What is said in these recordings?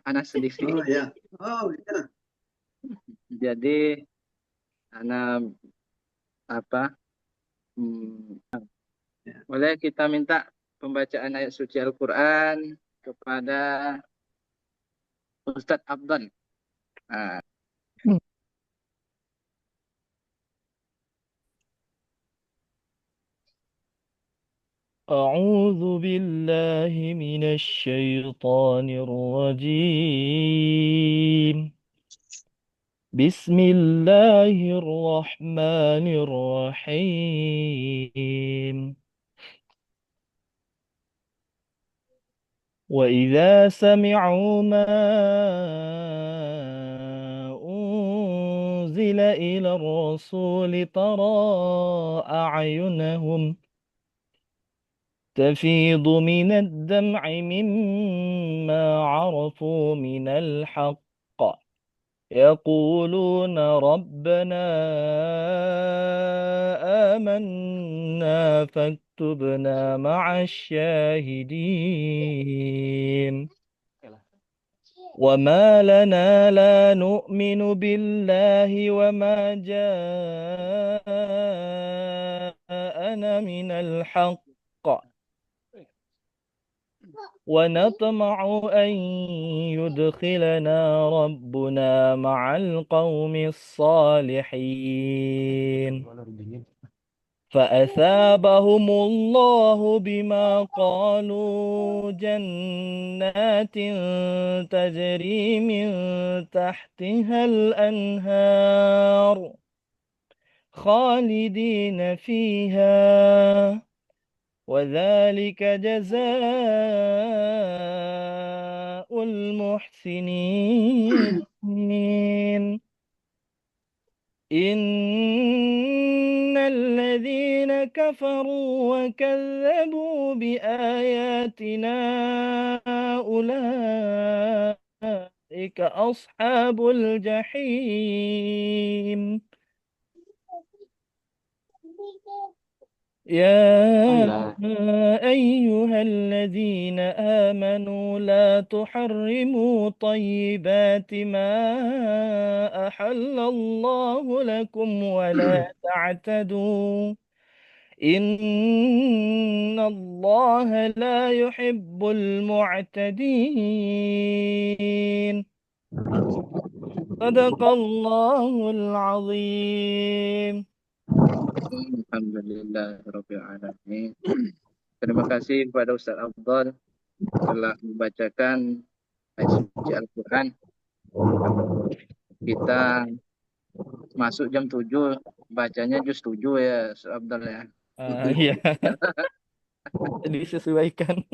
anak sendiri. Oh ya. Oh ya. Jadi anak apa? hmm, Ya. Boleh kita minta pembacaan ayat suci Al-Quran kepada Ustadz Abdon. Nah, أعوذ بالله من الشيطان الرجيم. بسم الله الرحمن الرحيم. وإذا سمعوا ما أنزل إلى الرسول ترى أعينهم تفيض من الدمع مما عرفوا من الحق يقولون ربنا آمنا فاكتبنا مع الشاهدين. وما لنا لا نؤمن بالله وما جاءنا من الحق ونطمع أن يدخلنا ربنا مع القوم الصالحين فأثابهم الله بما قالوا جنات تجري من تحتها الأنهار خالدين فيها وذلك جزاء المحسنين. إن الذين كفروا وكذبوا بآياتنا أولئك أصحاب الجحيم. يا أيها الذين آمنوا لا تحرموا طيبات ما أحل الله لكم ولا تعتدوا إن الله لا يحب المعتدين. صدق الله العظيم. Alhamdulillahirrahmanirrahim. Terima kasih kepada Ustadz Abdul telah membacakan ayat suci Al-Quran. Kalau kita masuk jam 7, bacanya juz 7 ya, Ustadz Abdul ya. Iya, disesuaikan.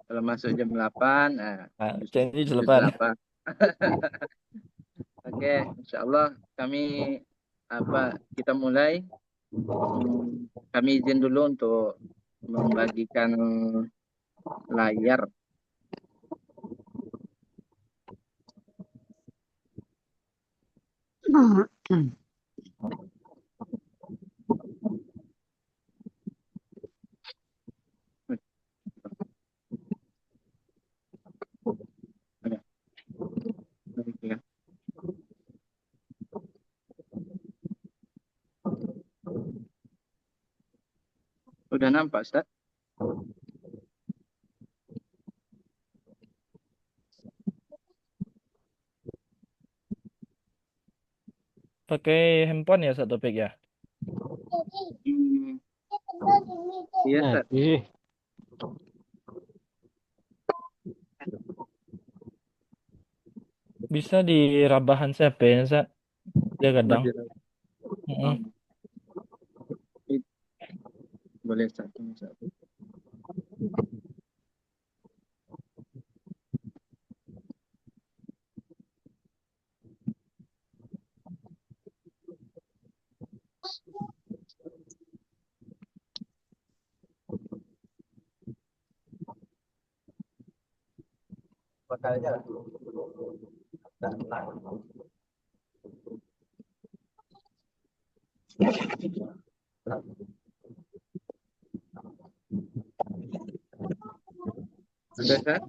Kalau masuk jam 8, juz, Janji juz selepan. 8. Oke, insya Allah kami kita mulai. Kami izin dulu untuk membagikan layar. Udah nampak, Ustaz? Pakai handphone ya satu topik ya? Iya, Ustaz. Bisa di rabahan siapa ya, Sa? Dia kadang. Boleh, Ustaz. Ustaz. Sudah, Ustaz?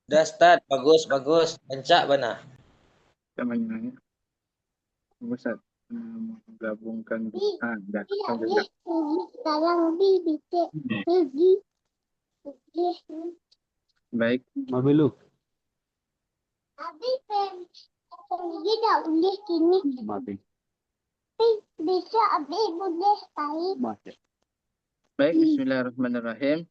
Udah start, bagus, bagus. Bancak bana. Namanya Ustaz menggabungkan dah. Baik. Mabilu. Mati. Mati. Baik, bismillahirrahmanirrahim.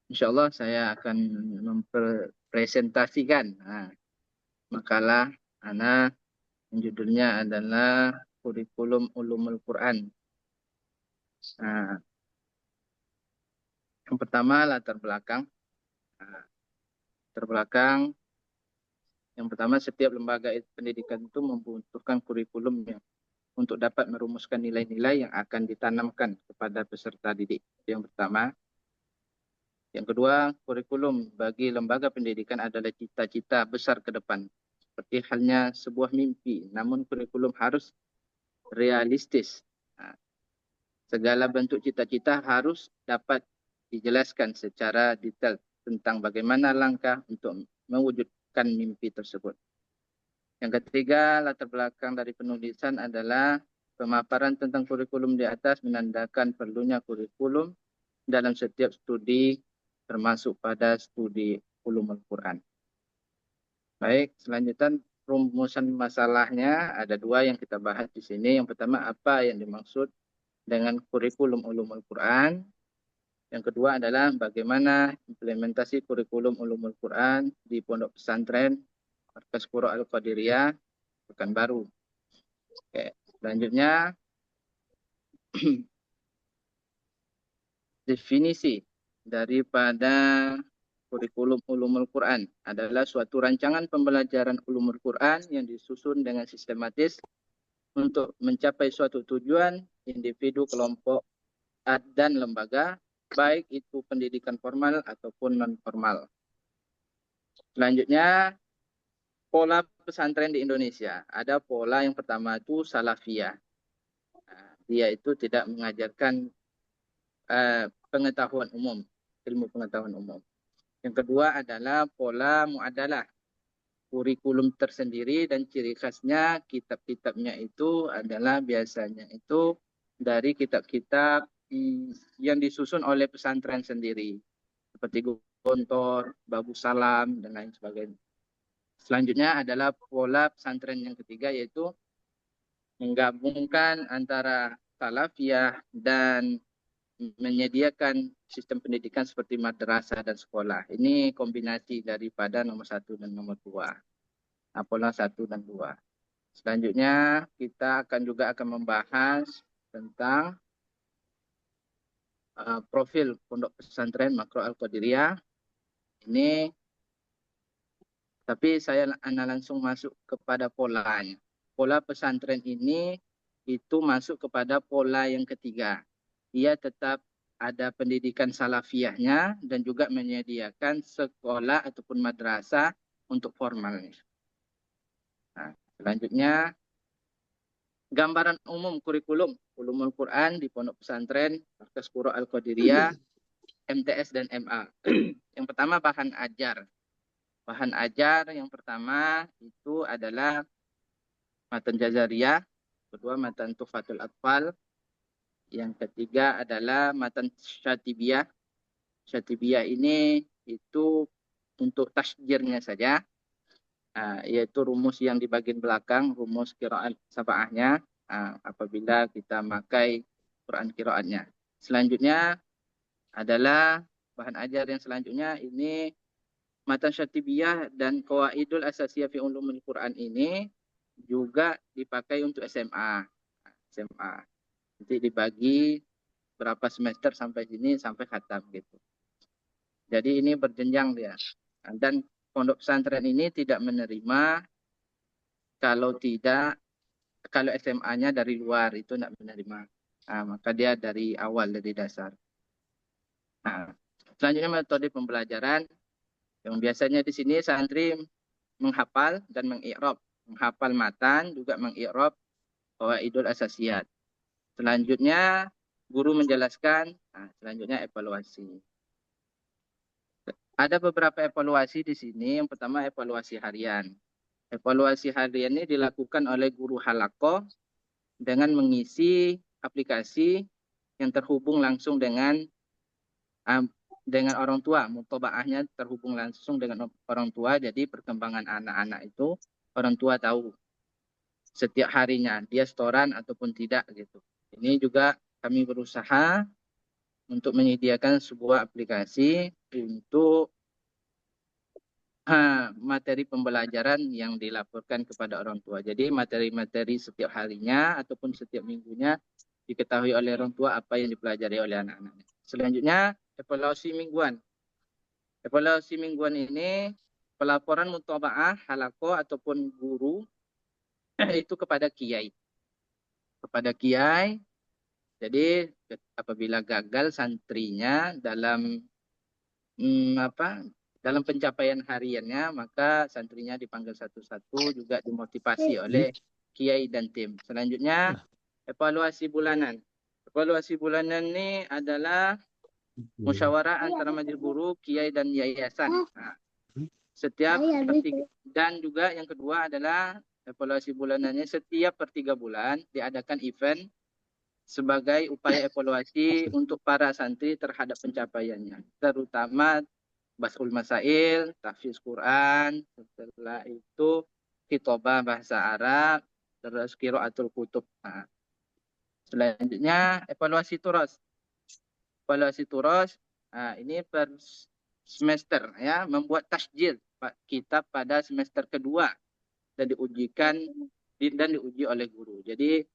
Insyaallah saya akan mempresentasikan makalah ana yang judulnya adalah Kurikulum Ulumul Quran. Yang pertama latar belakang. Yang pertama, setiap lembaga pendidikan itu membutuhkan kurikulum untuk dapat merumuskan nilai-nilai yang akan ditanamkan kepada peserta didik. Yang pertama. Yang kedua, kurikulum bagi lembaga pendidikan adalah cita-cita besar ke depan. Seperti halnya sebuah mimpi, namun kurikulum harus realistis. Segala bentuk cita-cita harus dapat dijelaskan secara detail tentang bagaimana langkah untuk mewujudkan mimpi tersebut. Yang ketiga, latar belakang dari penulisan adalah pemaparan tentang kurikulum di atas menandakan perlunya kurikulum dalam setiap studi, termasuk pada studi ulumul Quran. Baik, selanjutnya rumusan masalahnya ada dua yang kita bahas di sini. Yang pertama, apa yang dimaksud dengan kurikulum ulumul Quran. Yang kedua adalah bagaimana implementasi kurikulum ulumul Quran di pondok pesantren Markas Qura Al-Qadiriyah Pekanbaru. Oke, selanjutnya definisi daripada kurikulum ulumul Quran adalah suatu rancangan pembelajaran ulumul Quran yang disusun dengan sistematis untuk mencapai suatu tujuan individu, kelompok, dan lembaga, baik itu pendidikan formal ataupun non-formal. Selanjutnya, pola pesantren di Indonesia. Ada pola yang pertama itu salafiyah. Dia itu tidak mengajarkan pengetahuan umum, ilmu pengetahuan umum. Yang kedua adalah pola muadalah, kurikulum tersendiri dan ciri khasnya kitab-kitabnya itu adalah biasanya itu dari kitab-kitab yang disusun oleh pesantren sendiri, seperti Gontor, Babu Salam, dan lain sebagainya. Selanjutnya adalah pola pesantren yang ketiga, yaitu menggabungkan antara salafiyah dan menyediakan sistem pendidikan seperti madrasah dan sekolah. Ini kombinasi daripada nomor 1 dan nomor 2. Pola 1 dan 2. Selanjutnya kita akan membahas tentang profil pondok pesantren Makro Al-Qadiriyah. Ini, tapi saya langsung masuk kepada polanya. Pola pesantren ini itu masuk kepada pola yang ketiga. Ia tetap ada pendidikan salafiyahnya dan juga menyediakan sekolah ataupun madrasah untuk formalnya. Selanjutnya, gambaran umum kurikulum ulumul Quran di pondok pesantren Markas Qura Al-Qadiriyah, MTS dan MA. Yang pertama, bahan ajar. Bahan ajar yang pertama itu adalah matan Jazariyah, kedua matan Tuhfatul Atfal, yang ketiga adalah matan Syatibiyah. Syatibiyah ini itu untuk tasjirnya saja, yaitu rumus yang di bagian belakang, rumus qiraat sab'ahnya, apabila kita pakai Quran qiraatnya. Selanjutnya adalah bahan ajar yang selanjutnya, ini matan Syatibiyah dan Qawaidul Asasiyah fi Ulumul Quran ini juga dipakai untuk SMA. Nanti dibagi berapa semester sampai sini, sampai khatam gitu. Jadi ini berjenjang dia. Dan pondok pesantren ini tidak menerima kalau SMA-nya dari luar, itu tidak menerima. Maka dia dari awal, dari dasar. Selanjutnya metode pembelajaran yang biasanya di sini santri menghafal dan mengi'rab. Menghafal matan, juga mengi'rab qawaidul asasiyat. Selanjutnya guru menjelaskan, selanjutnya evaluasi. Ada beberapa evaluasi di sini. Yang pertama evaluasi harian. Evaluasi harian ini dilakukan oleh guru halakoh dengan mengisi aplikasi yang terhubung langsung dengan orang tua. Mutobaahnya terhubung langsung dengan orang tua. Jadi perkembangan anak-anak itu orang tua tahu setiap harinya dia setoran ataupun tidak gitu. Ini juga kami berusaha untuk menyediakan sebuah aplikasi untuk materi pembelajaran yang dilaporkan kepada orang tua. Jadi materi-materi setiap harinya ataupun setiap minggunya diketahui oleh orang tua apa yang dipelajari oleh anak-anaknya. Selanjutnya, evaluasi mingguan. Evaluasi mingguan ini pelaporan mutabaah, halaqah ataupun guru itu kepada kiai. Kepada kiai, jadi apabila gagal santrinya dalam dalam pencapaian hariannya, maka santrinya dipanggil satu-satu, juga dimotivasi oleh kiai dan tim. Selanjutnya, evaluasi bulanan. Evaluasi bulanan ini adalah musyawarah antara majelis guru, kiai dan yayasan. Nah, setiap dan juga yang kedua adalah evaluasi bulanannya setiap per 3 bulan diadakan event sebagai upaya evaluasi untuk para santri terhadap pencapaiannya, terutama Basul Masail, tahfiz Quran, setelah itu khitobah bahasa Arab, terus qiraatul kutub. Nah, selanjutnya evaluasi turas. Evaluasi turas, ini per semester ya, membuat tasjil kitab pada semester kedua dan diuji oleh guru. Jadi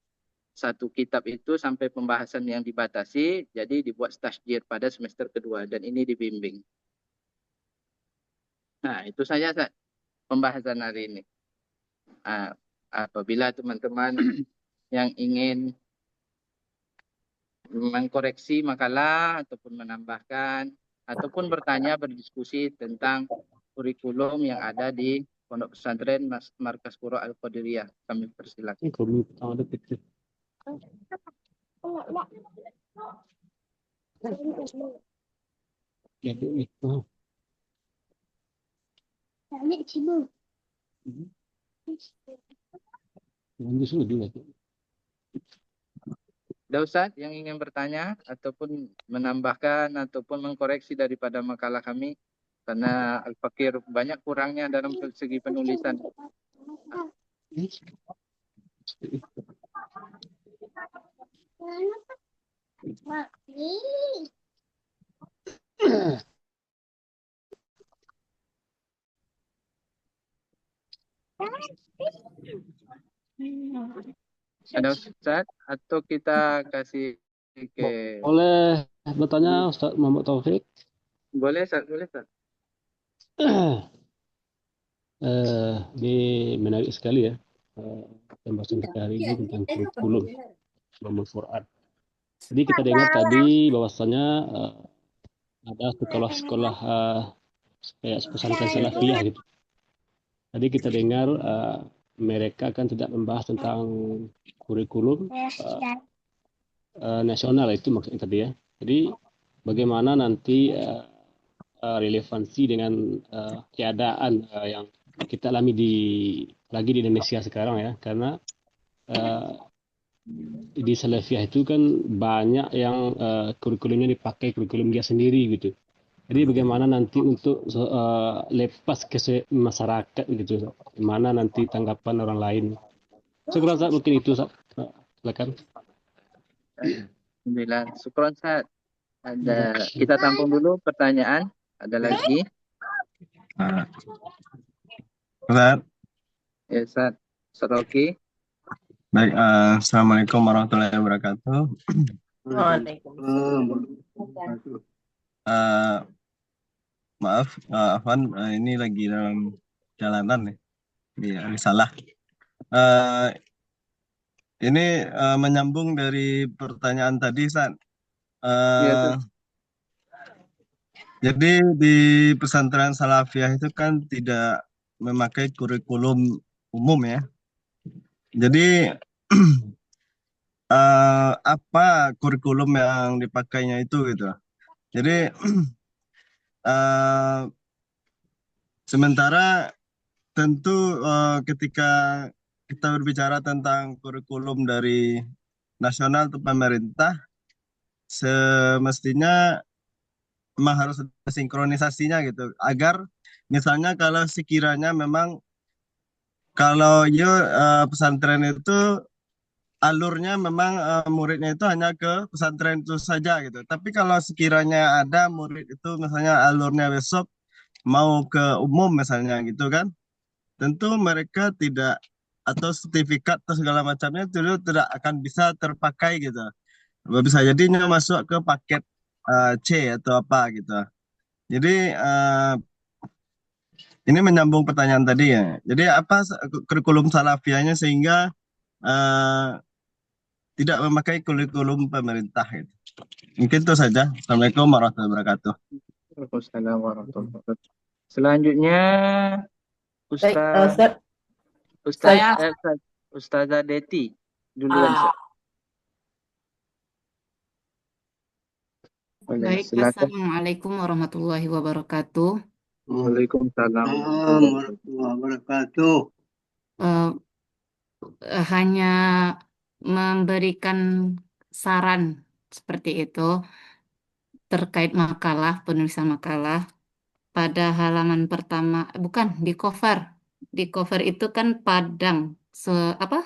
satu kitab itu sampai pembahasan yang dibatasi, jadi dibuat tasjil pada semester kedua dan ini dibimbing. Nah, itu saja pembahasan hari ini. Apabila teman-teman yang ingin mengkoreksi makalah ataupun menambahkan ataupun bertanya, berdiskusi tentang kurikulum yang ada di Pondok Pesantren Markas Puro Al-Qadiriyah, kami persilakan. Ada Ustaz yang ingin bertanya ataupun menambahkan ataupun mengkoreksi daripada makalah kami, karena Al-Fakir banyak kurangnya dalam segi penulisan. Ada Ustaz atau kita kasih ke... Boleh bertanya Ustaz Muhammad Taufik? Boleh Ustaz, boleh Ustaz. Ini menarik sekali ya, pembahasan kita hari ini tentang kurikulum Ulumul Quran. Jadi kita dengar tadi bahwasanya ada sekolah-sekolah kayak pesantren salafiyah gitu. Tadi kita dengar mereka kan tidak membahas tentang kurikulum nasional, itu maksudnya tadi ya. Jadi bagaimana nanti relevansi dengan keadaan yang kita alami lagi di Indonesia sekarang ya, karena di salafiyah itu kan banyak yang kurikulumnya dipakai kurikulum dia sendiri gitu. Jadi bagaimana nanti untuk lepas ke masyarakat gitu, gimana nanti tanggapan orang lain. Saya rasa mungkin itu, silakan. Alhamdulillah, syukron Ustaz. Kita tampung dulu pertanyaan. Ada lagi? Ustaz. Ya Ustaz. Ustaz Roki. Baik, Assalamualaikum warahmatullahi wabarakatuh. Maaf, Afwan, ini lagi dalam jalanan nih. Iya, salah. Ini menyambung dari pertanyaan tadi, Ustaz. Iya, Jadi di pesantren salafiyah itu kan tidak memakai kurikulum umum ya. Jadi apa kurikulum yang dipakainya itu gitu. Jadi Eh, sementara tentu ketika kita berbicara tentang kurikulum dari nasional atau pemerintah, semestinya memang harus ada sinkronisasinya gitu. Agar misalnya kalau sekiranya memang kalau pesantren itu alurnya memang muridnya itu hanya ke pesantren itu saja gitu. Tapi kalau sekiranya ada murid itu misalnya alurnya besok mau ke umum misalnya gitu kan, tentu mereka tidak atau sertifikat atau segala macamnya itu tidak akan bisa terpakai gitu. Bisa jadinya masuk ke paket C atau apa gitu. Jadi ini menyambung pertanyaan tadi ya. Jadi apa kurikulum salafiahnya sehingga eh, tidak memakai kurikulum pemerintah gitu. Mungkin itu saja. Assalamualaikum warahmatullahi wabarakatuh. Waalaikumsalam warahmatullahi wabarakatuh. Selanjutnya Baik, Ustaz Ustaz, Ustaz saya Ustazah Deti duluan. Ustaz. Boleh, Baik, silakan. Assalamualaikum warahmatullahi wabarakatuh. Waalaikumsalam warahmatullahi wabarakatuh. Eh, hanya memberikan saran seperti itu terkait makalah, penulisan makalah pada halaman pertama, bukan di cover. Di cover itu kan Padang, apa?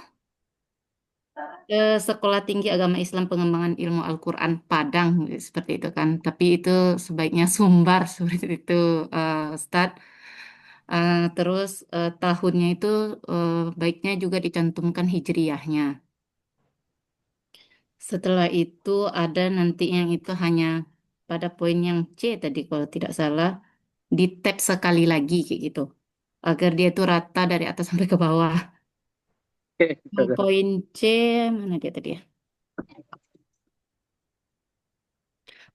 Sekolah Tinggi Agama Islam Pengembangan Ilmu Al-Quran Padang seperti itu kan. Tapi itu sebaiknya Sumbar seperti itu, Ustadz. Terus tahunnya itu baiknya juga dicantumkan hijriyahnya. Setelah itu ada nanti yang itu hanya pada poin yang C tadi kalau tidak salah di tab sekali lagi kayak gitu agar dia itu rata dari atas sampai ke bawah. Yang poin C mana dia tadi ya?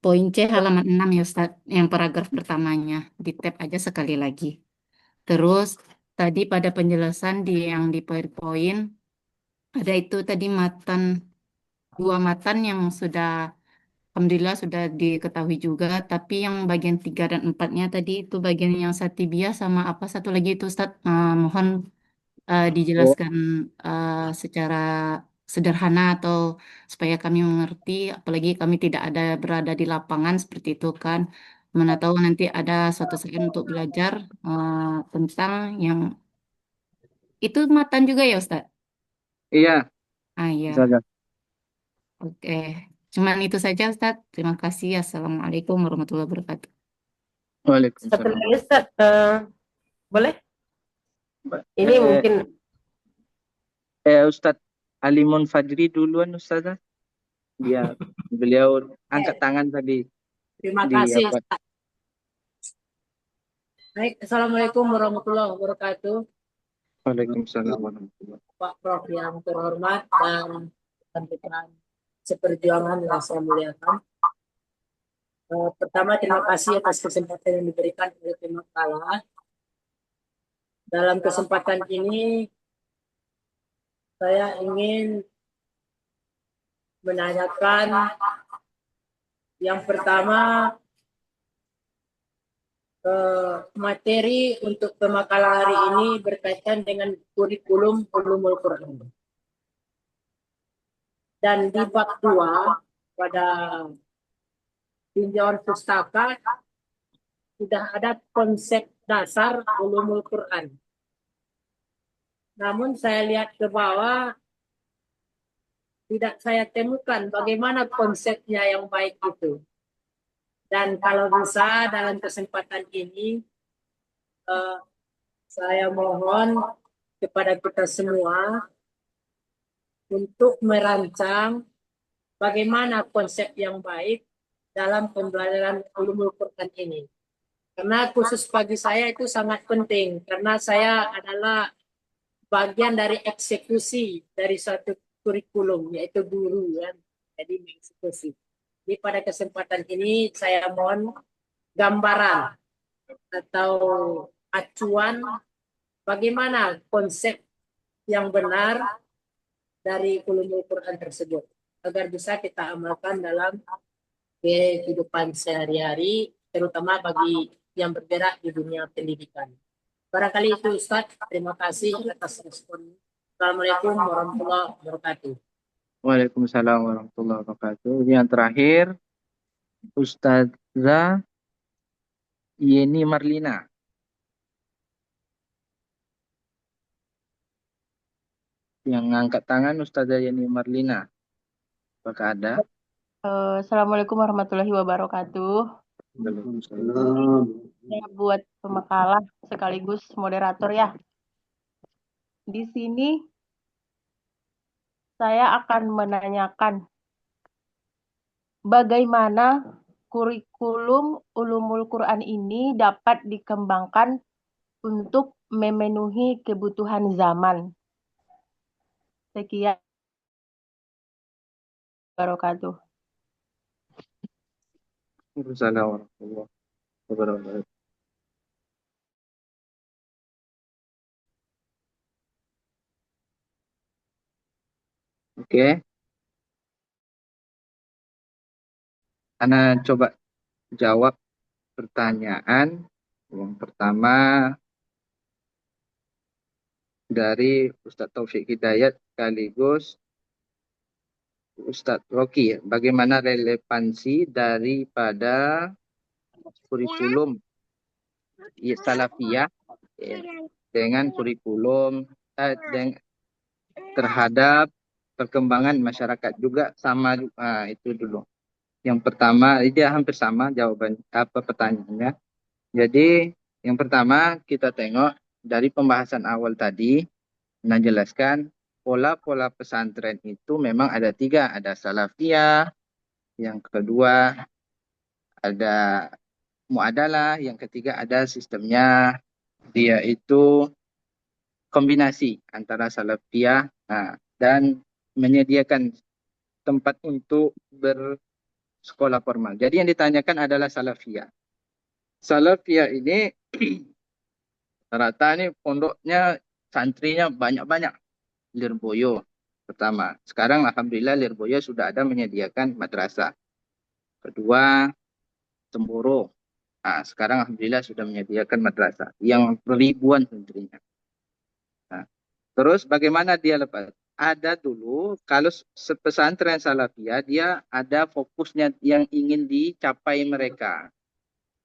Poin C halaman 6 ya Ustaz, yang paragraf pertamanya di tab aja sekali lagi. Terus tadi pada penjelasan yang di PowerPoint ada itu tadi dua matan yang sudah alhamdulillah sudah diketahui juga, tapi yang bagian 3 dan 4-nya tadi itu bagian yang Satibia sama apa satu lagi itu Ustaz, mohon dijelaskan secara sederhana atau supaya kami mengerti, apalagi kami tidak ada berada di lapangan seperti itu kan. Mana tahu nanti ada suatu saat untuk belajar tentang yang itu matan juga ya Ustaz? Iya, Ah ya, Ustazah. oke. Cuman itu saja Ustaz. Terima kasih. Assalamualaikum warahmatullahi wabarakatuh. satu Waalaikumsalam. lagi, Ustaz, boleh? Ini Eh, mungkin Ustadz Alimun Fajri duluan Ustazah. Beliau angkat tangan tadi terima di kasih, apa? Ustaz. Baik, Assalamualaikum warahmatullahi wabarakatuh. Waalaikumsalam warahmatullahi wabarakatuh. Pak Prof yang terhormat dan rekan-rekan seperjuangan yang saya muliakan. Pertama, terima kasih atas kesempatan yang diberikan oleh tim makalah. Dalam kesempatan ini, saya ingin menanyakan yang pertama, materi untuk pemakalan hari ini berkaitan dengan kurikulum Ulumul Quran. Dan di bab 2 pada tinjauan pustaka sudah ada konsep dasar Ulumul Quran. Namun saya lihat ke bawah tidak saya temukan bagaimana konsepnya yang baik itu. Dan kalau bisa dalam kesempatan ini saya mohon kepada kita semua untuk merancang bagaimana konsep yang baik dalam pembelajaran Ulumul Quran ini. Karena khusus bagi saya itu sangat penting, karena saya adalah bagian dari eksekusi dari suatu kurikulum, yaitu guru kan, jadi mengeksekusi. Jadi pada kesempatan ini saya mohon gambaran atau acuan bagaimana konsep yang benar dari Ulumul Quran tersebut agar bisa kita amalkan dalam kehidupan sehari-hari terutama bagi yang bergerak di dunia pendidikan. Barangkali itu Ustaz, terima kasih atas respon. Assalamualaikum warahmatullahi wabarakatuh. Waalaikumsalam warahmatullahi wabarakatuh. Yang terakhir, Ustazah Yeni Marlina. Yang ngangkat tangan Ustazah Yeni Marlina. Apakah ada? Assalamualaikum warahmatullahi wabarakatuh. Waalaikumsalam. Saya buat pemakalah sekaligus moderator ya. Di sini saya akan menanyakan bagaimana kurikulum Ulumul Quran ini dapat dikembangkan untuk memenuhi kebutuhan zaman. Sekian wabarakatuh. Waalaikumsalam warahmatullahi wabarakatuh. Oke. Ana coba jawab pertanyaan yang pertama dari Ustadz Taufik Hidayat sekaligus Ustadz Rocky. Bagaimana relevansi daripada kurikulum Salafiyah dengan kurikulum terhadap perkembangan masyarakat juga sama itu dulu. Yang pertama, dia hampir sama jawaban pertanyaannya. Jadi yang pertama kita tengok dari pembahasan awal tadi menjelaskan pola-pola pesantren itu memang ada 3, ada salafiyah, yang kedua ada muadalah, yang ketiga ada sistemnya dia itu kombinasi antara salafiyah dan menyediakan tempat untuk bersekolah formal. Jadi yang ditanyakan adalah salafiyah. Salafiyah ini rata ini pondoknya, santrinya banyak-banyak. Lirboyo pertama. Sekarang alhamdulillah Lirboyo sudah ada menyediakan madrasah. Kedua, Temboro. Sekarang alhamdulillah sudah menyediakan madrasah yang ribuan santrinya. Terus bagaimana dia lepas? Ada dulu, kalau pesantren salafiyah, dia ada fokusnya yang ingin dicapai mereka.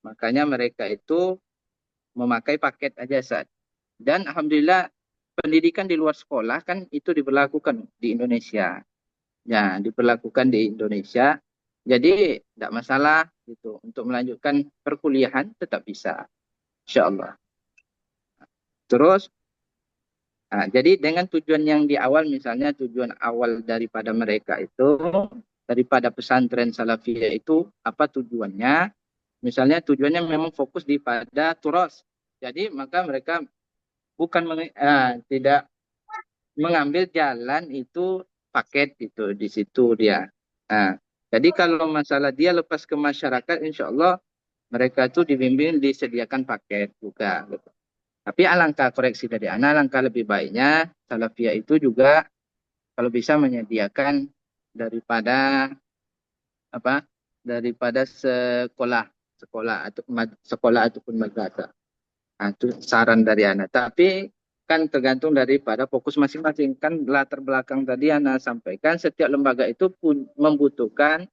Makanya mereka itu memakai paket aja, Ustaz. Dan alhamdulillah pendidikan di luar sekolah kan itu diberlakukan di Indonesia. Ya, diberlakukan di Indonesia. Jadi tidak masalah gitu. Untuk melanjutkan perkuliahan tetap bisa. Insyaallah. Terus jadi dengan tujuan yang di awal, misalnya tujuan awal daripada mereka itu, daripada pesantren salafiyah itu, apa tujuannya? Misalnya tujuannya memang fokus di pada turas. Jadi maka mereka tidak mengambil jalan itu paket gitu, di situ dia. Jadi kalau masalah dia lepas ke masyarakat, insya Allah mereka itu dibimbing disediakan paket juga. Gitu. Tapi alangkah koreksi dari anak, alangkah lebih baiknya salafiyah itu juga kalau bisa menyediakan daripada sekolah ataupun madrasah. Itu saran dari anak. Tapi kan tergantung daripada fokus masing-masing. Kan latar belakang tadi anak sampaikan setiap lembaga itu membutuhkan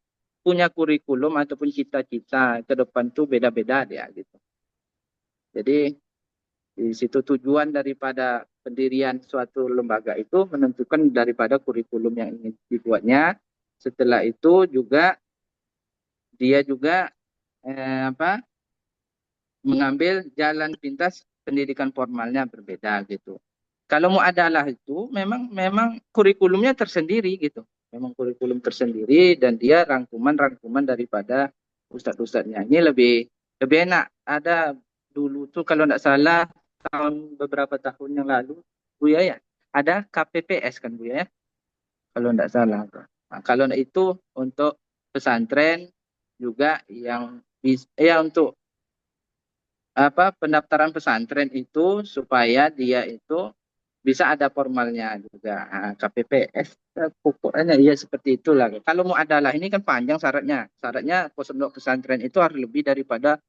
punya kurikulum ataupun cita-cita ke depan itu beda-beda dia gitu. Jadi di situ tujuan daripada pendirian suatu lembaga itu menentukan daripada kurikulum yang ingin dibuatnya. Setelah itu juga dia juga mengambil jalan pintas pendidikan formalnya berbeda gitu. Kalau muadalah itu memang kurikulumnya tersendiri gitu. Memang kurikulum tersendiri dan dia rangkuman daripada ustadz-ustadznya. Ini lebih enak. Ada dulu tuh kalau tidak salah beberapa tahun yang lalu, Buya ya, ada KPPS kan Buya ya, kalau tidak salah. Kalau itu untuk pesantren juga yang untuk pendaftaran pesantren itu supaya dia itu Bisa ada formalnya juga. KPPS pokoknya iya seperti itulah. Kalau mau adalah ini kan panjang syaratnya. Syaratnya pondok pesantren itu harus lebih daripada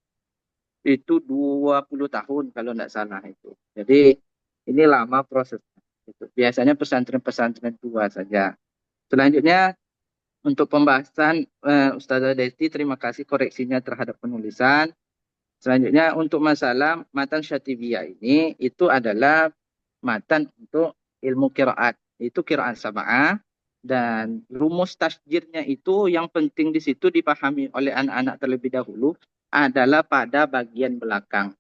itu 20 tahun kalau tidak salah itu. Jadi ini lama prosesnya. Itu. Biasanya pesantren-pesantren tua saja. Selanjutnya untuk pembahasan Ustazah Desti, terima kasih koreksinya terhadap penulisan. Selanjutnya untuk masalah matan syatibiyah ini itu adalah matan untuk ilmu qiraat. Itu qiraat sab'ah dan rumus tasjirnya itu yang penting di situ dipahami oleh anak-anak terlebih dahulu adalah pada bagian belakang.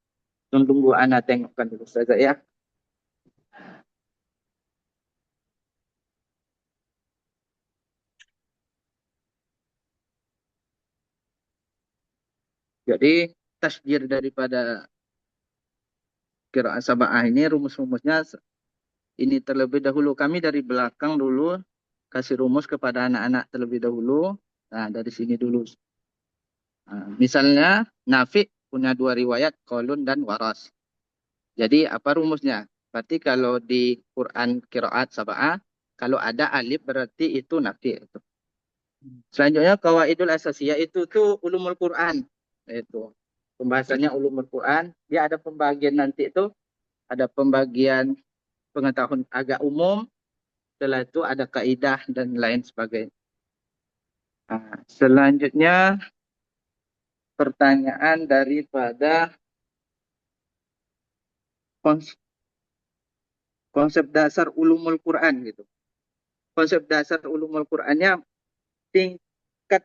Tunggu anak tengokkan dulu saja ya. Jadi tasjir daripada qiraat sab'ah ini rumus-rumusnya ini terlebih dahulu kami dari belakang dulu kasih rumus kepada anak-anak terlebih dahulu. Nah, dari sini dulu. Misalnya Nafi punya 2 riwayat, Qalun dan Waras. Jadi apa rumusnya? Berarti kalau di Quran qiraat sab'ah, kalau ada alif berarti itu Nafi. Selanjutnya Qawaidul Asasiyah itu tuh ulumul Quran. Itu pembahasannya ulumul Quran. Dia ada pembagian nanti itu, ada pembagian pengetahuan agak umum, setelah itu ada kaidah dan lain sebagainya. Selanjutnya pertanyaan daripada konsep dasar ulumul Quran gitu. Konsep dasar ulumul Qurannya tingkat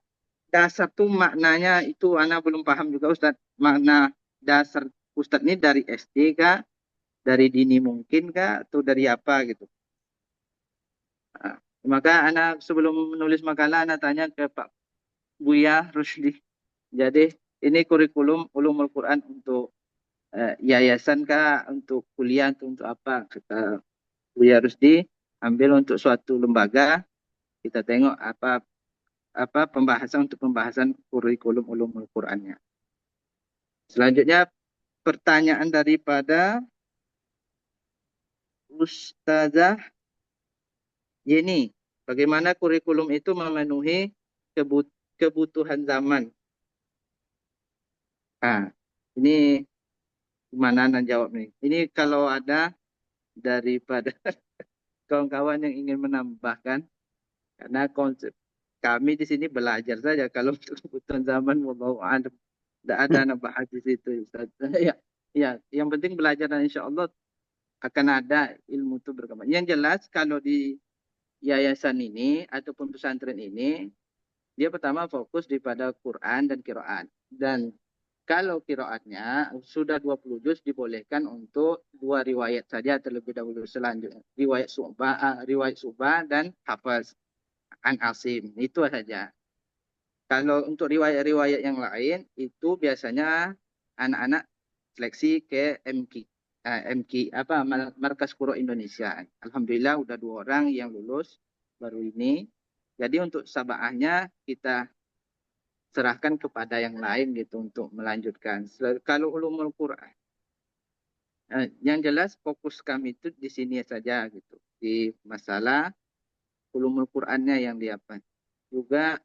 dasar tuh maknanya itu ana belum paham juga Ustaz. Makna dasar Ustaz ini dari SD kah? Dari dini mungkin kah? Atau dari apa gitu. Maka anak sebelum menulis makalah anak tanya ke Pak Buya Rusdi. Jadi ini kurikulum ulumul Quran untuk yayasan kah, untuk kuliah, untuk apa? Kata Buya Rusdi, ambil untuk suatu lembaga, kita tengok apa pembahasan untuk pembahasan kurikulum ulumul Qurannya. Selanjutnya pertanyaan daripada Ustazah Yeni, bagaimana kurikulum itu memenuhi kebutuhan zaman? Ini gimana Anda jawab nih? Ini kalau ada daripada kawan-kawan yang ingin menambahkan, karena konsep kami di sini belajar saja. Kalau untuk kebutuhan zaman, wallahu a'lam, tidak ada nambah di situ. Ya, yang penting belajar dan insya Allah akan ada ilmu itu berkembang. Yang jelas kalau di yayasan ini ataupun pesantren ini, dia pertama fokus daripada Quran dan qiraat. Dan kalau qiraatnya sudah 20 juz dibolehkan untuk 2 riwayat saja terlebih dahulu. Selanjutnya riwayat Subah dan Hafaz an Asim. Itu saja. Kalau untuk riwayat-riwayat yang lain itu biasanya anak-anak seleksi ke MQ Markas Qur'an Indonesia. Alhamdulillah udah 2 orang yang lulus baru ini. Jadi untuk sabahnya kita serahkan kepada yang lain gitu untuk melanjutkan. Kalau ulumul Quran, yang jelas fokus kami itu di sini saja gitu, di masalah ulumul Qurannya yang diapa. Juga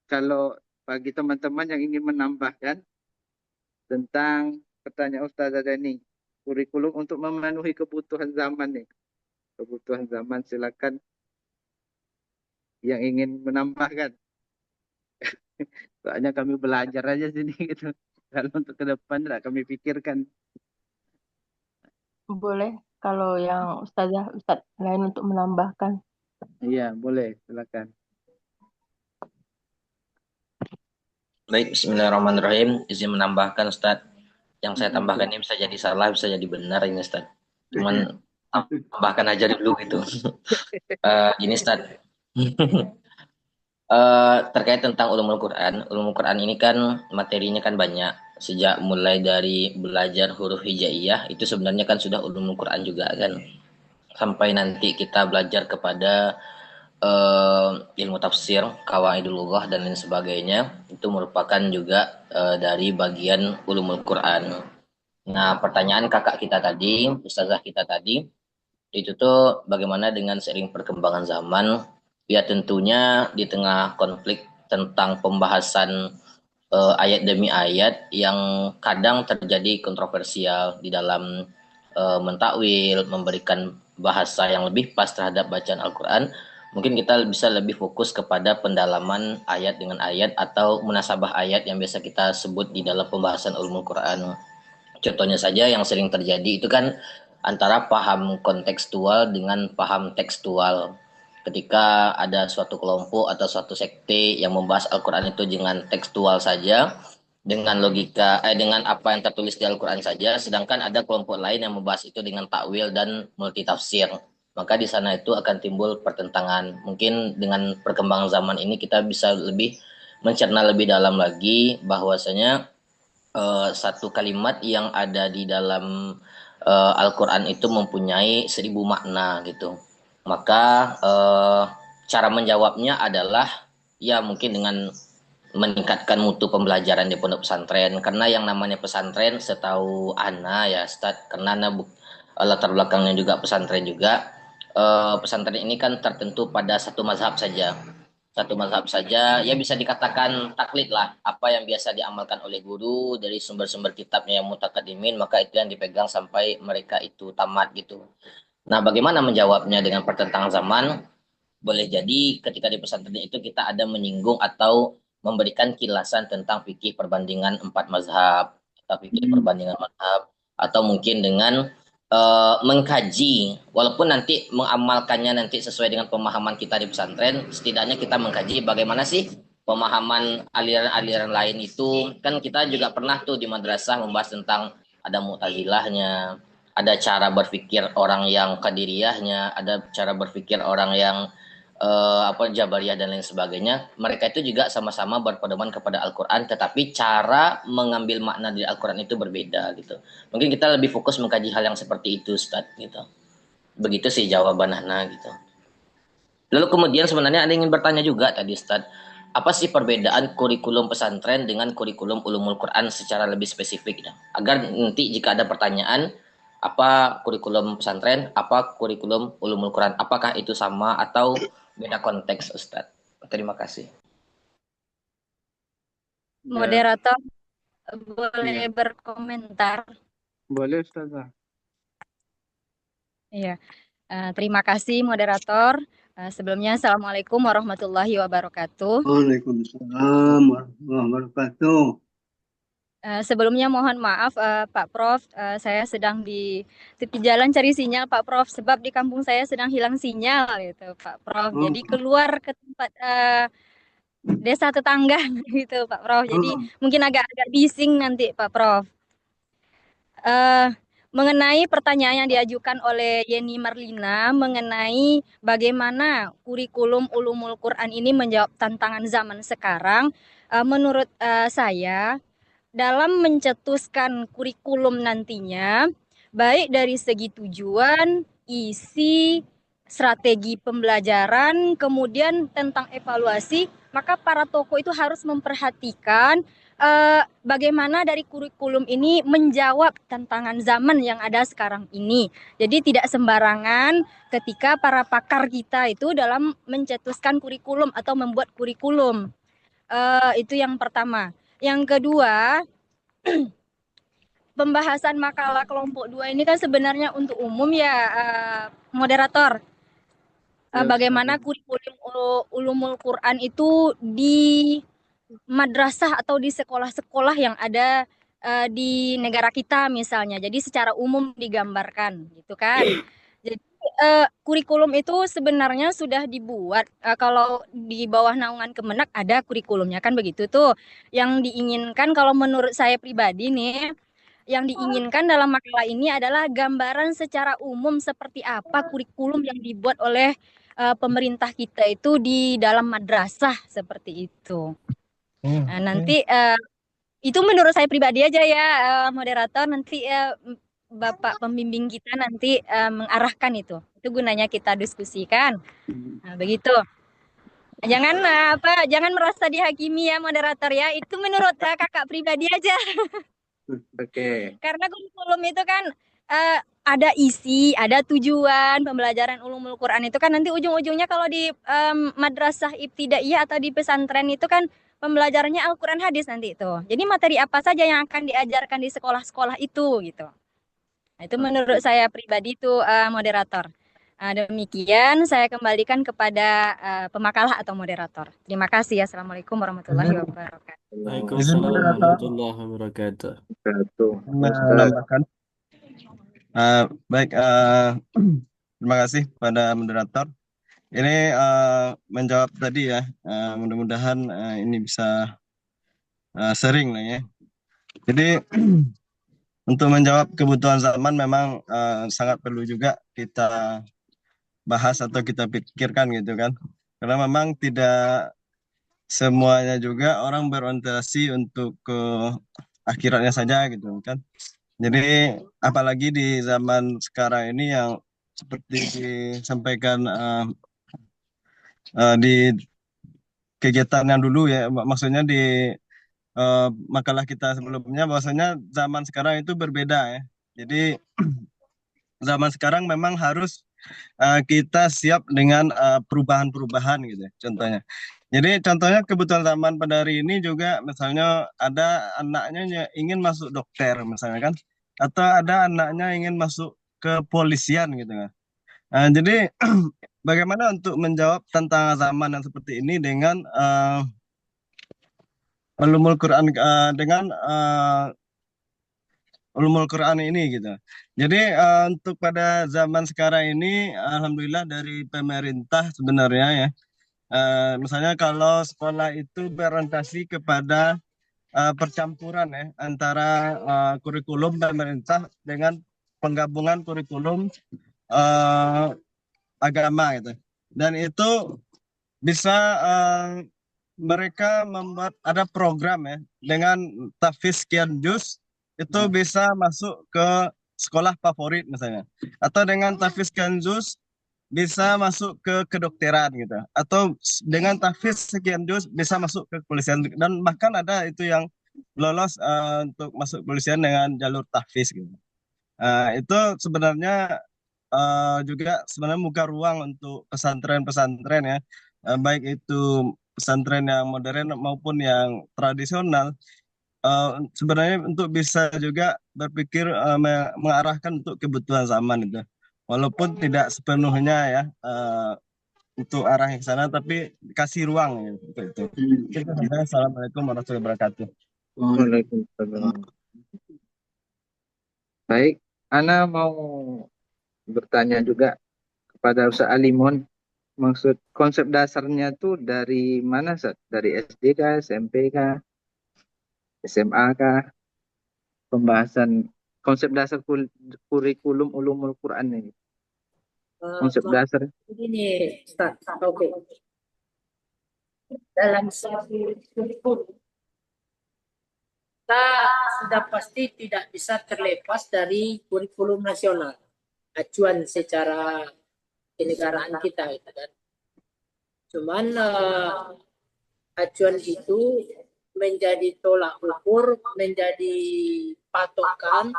kalau bagi teman-teman yang ingin menambahkan tentang pertanyaan Ustazah Dani, kurikulum untuk memenuhi kebutuhan zaman nih. Kebutuhan zaman, silakan yang ingin menambahkan. Soalnya kami belajar aja sini gitu. Kalau untuk ke depan tidak kami pikirkan. Boleh kalau yang Ustaz lain untuk menambahkan. Iya, boleh. Silakan. Baik, bismillahirrahmanirrahim. Izin menambahkan Ustaz. Yang saya tambahkan ini bisa jadi salah, bisa jadi benar ini Ustaz. Cuman tambahkan aja dulu gitu. Gini Ustaz. Terkait tentang ulumul Quran. Ulumul Quran ini kan materinya kan banyak. Sejak mulai dari belajar huruf hijaiyah itu sebenarnya kan sudah ulumul Quran juga kan. Sampai nanti kita belajar kepada ilmu tafsir, qawaidul lughah dan lain sebagainya, itu merupakan juga dari bagian ulumul Quran. Nah, pertanyaan kakak kita tadi, ustazah kita tadi, Itu tuh bagaimana dengan seiring perkembangan zaman, ya tentunya di tengah konflik tentang pembahasan ayat demi ayat yang kadang terjadi kontroversial di dalam mentakwil, memberikan bahasa yang lebih pas terhadap bacaan Al-Quran, mungkin kita bisa lebih fokus kepada pendalaman ayat dengan ayat atau munasabah ayat yang biasa kita sebut di dalam pembahasan ulumul Quran. Contohnya saja yang sering terjadi itu kan antara paham kontekstual dengan paham tekstual. Ketika ada suatu kelompok atau suatu sekte yang membahas Al-Quran itu dengan tekstual saja, dengan logika, dengan apa yang tertulis di Al-Quran saja, sedangkan ada kelompok lain yang membahas itu dengan takwil dan multitafsir. Maka di sana itu akan timbul pertentangan. Mungkin dengan perkembangan zaman ini kita bisa lebih mencerna lebih dalam lagi bahwasanya satu kalimat yang ada di dalam Al-Quran itu mempunyai 1000 makna gitu. Maka cara menjawabnya adalah ya mungkin dengan meningkatkan mutu pembelajaran di pondok pesantren, karena yang namanya pesantren setahu Ana ya Ustaz, karena Ana latar belakangnya juga pesantren juga, pesantren ini kan tertentu pada satu mazhab saja, ya bisa dikatakan taklid lah, apa yang biasa diamalkan oleh guru dari sumber-sumber kitabnya yang mutakadimin, maka itu yang dipegang sampai mereka itu tamat gitu. Nah, bagaimana menjawabnya dengan pertentangan zaman? Boleh jadi ketika di pesantren itu kita ada menyinggung atau memberikan kilasan tentang fikih perbandingan 4 mazhab, atau fikih perbandingan mazhab, atau mungkin dengan mengkaji, walaupun nanti mengamalkannya nanti sesuai dengan pemahaman kita di pesantren, setidaknya kita mengkaji bagaimana sih pemahaman aliran-aliran lain itu. Kan kita juga pernah tuh di madrasah membahas tentang ada Mu'tazilahnya, ada cara berpikir orang yang Qadiriyahnya, ada cara berpikir orang yang Jabariyah dan lain sebagainya. Mereka itu juga sama-sama berpedoman kepada Al-Quran, tetapi cara mengambil makna dari Al-Quran itu berbeda gitu. Mungkin kita lebih fokus mengkaji hal yang seperti itu, Ustaz, gitu. Begitu sih jawaban Hana gitu. Lalu kemudian sebenarnya ada yang ingin bertanya juga tadi, Ustaz. Apa sih perbedaan kurikulum pesantren dengan kurikulum ulumul Quran secara lebih spesifik? Ya? Agar nanti jika ada pertanyaan, apa kurikulum pesantren, apa kurikulum ulumul Quran, apakah itu sama atau beda konteks, Ustadz? Terima kasih. Moderator, boleh Iya. berkomentar? Boleh, Ustazah. Iya. Terima kasih, moderator. Sebelumnya, Assalamualaikum warahmatullahi wabarakatuh. Waalaikumsalam warahmatullahi wabarakatuh. Sebelumnya mohon maaf Pak Prof, saya sedang di tepi jalan cari sinyal Pak Prof, sebab di kampung saya sedang hilang sinyal gitu Pak Prof. Jadi keluar ke tempat desa tetangga gitu Pak Prof. Jadi mungkin agak-agak bising nanti Pak Prof. Mengenai pertanyaan yang diajukan oleh Yeni Marlina mengenai bagaimana kurikulum ulumul Quran ini menjawab tantangan zaman sekarang, menurut saya dalam mencetuskan kurikulum nantinya, baik dari segi tujuan, isi, strategi pembelajaran, kemudian tentang evaluasi, maka para tokoh itu harus memperhatikan bagaimana dari kurikulum ini menjawab tantangan zaman yang ada sekarang ini. Jadi tidak sembarangan ketika para pakar kita itu dalam mencetuskan kurikulum atau membuat kurikulum. Itu yang pertama. Yang kedua, pembahasan makalah kelompok 2 ini kan sebenarnya untuk umum ya, moderator. Bagaimana kurikulum ulumul Quran itu di madrasah atau di sekolah-sekolah yang ada di negara kita misalnya. Jadi secara umum digambarkan gitu kan. Jadi kurikulum itu sebenarnya sudah dibuat kalau di bawah naungan Kemenak ada kurikulumnya kan begitu tuh. Yang diinginkan kalau menurut saya pribadi nih, yang diinginkan dalam makalah ini adalah gambaran secara umum seperti apa kurikulum yang dibuat oleh pemerintah kita itu di dalam madrasah seperti itu. Nah, nanti itu menurut saya pribadi aja ya, moderator. Nanti Bapak pembimbing kita nanti mengarahkan itu. Itu gunanya kita diskusikan. Nah, begitu. Jangan jangan merasa dihakimi ya moderator ya. Itu menurut kakak pribadi aja. Oke. Karena kurikulum itu kan ada isi, ada tujuan pembelajaran ulumul Quran itu kan nanti ujung-ujungnya kalau di madrasah ibtidaiyah atau di pesantren itu kan pembelajarannya Al-Quran hadis nanti itu. Jadi materi apa saja yang akan diajarkan di sekolah-sekolah itu gitu. Nah, itu menurut saya pribadi itu moderator. Demikian saya kembalikan kepada pemakalah atau moderator. Terima kasih. Assalamualaikum warahmatullahi wabarakatuh. Izin Waalaikumsalam moderator, warahmatullahi wabarakatuh. menambahkan. Baik, terima kasih pada moderator. Ini menjawab tadi ya, mudah-mudahan ini bisa sering lah ya. Jadi untuk menjawab kebutuhan zaman memang sangat perlu juga kita bahas atau kita pikirkan gitu kan. Karena memang tidak semuanya juga orang berorientasi untuk ke akhiratnya saja gitu kan. Jadi apalagi di zaman sekarang ini yang seperti disampaikan di kegiatan yang dulu ya, maksudnya di makalah kita sebelumnya, bahwasanya zaman sekarang itu berbeda ya. Jadi zaman sekarang memang harus kita siap dengan perubahan-perubahan gitu ya, contohnya. Jadi contohnya kebutuhan zaman pada hari ini juga misalnya ada anaknya ingin masuk dokter misalnya kan, atau ada anaknya ingin masuk ke polisian gitu kan. Jadi bagaimana untuk menjawab tantangan zaman yang seperti ini dengan ulumul Quran dengan ulumul Quran ini gitu. Jadi untuk pada zaman sekarang ini, alhamdulillah dari pemerintah sebenarnya ya, misalnya kalau sekolah itu berorientasi kepada percampuran ya antara kurikulum pemerintah dengan penggabungan kurikulum agama gitu. Dan itu bisa mereka membuat ada program ya dengan tahfiz sekian juz itu bisa masuk ke sekolah favorit misalnya, atau dengan tahfiz sekian juz bisa masuk ke kedokteran gitu, atau dengan tahfiz sekian juz bisa masuk ke kepolisian, dan bahkan ada itu yang lolos untuk masuk kepolisian dengan jalur tahfiz gitu. Itu sebenarnya juga sebenarnya buka ruang untuk pesantren-pesantren ya, baik itu pesantren yang modern maupun yang tradisional, sebenarnya untuk bisa juga berpikir mengarahkan untuk kebutuhan zaman itu, walaupun tidak sepenuhnya ya untuk arah yang sana, tapi kasih ruang ya, untuk itu. Assalamualaikum warahmatullahi wabarakatuh. Waalaikumsalam. Baik, Ana mau bertanya juga kepada Ustaz Alimun. Maksud konsep dasarnya tuh dari mana, Ustaz? Dari SD kah, SMP kah, SMA kah? Pembahasan konsep dasar kurikulum ulumul Quran ini. Konsep dasar. Begini, Ustaz. Oke. Dalam satu kurikulum kita sudah pasti tidak bisa terlepas dari kurikulum nasional, acuan secara kenegaraan kita gitu kan. Cuman acuan itu menjadi tolak ukur, menjadi patokan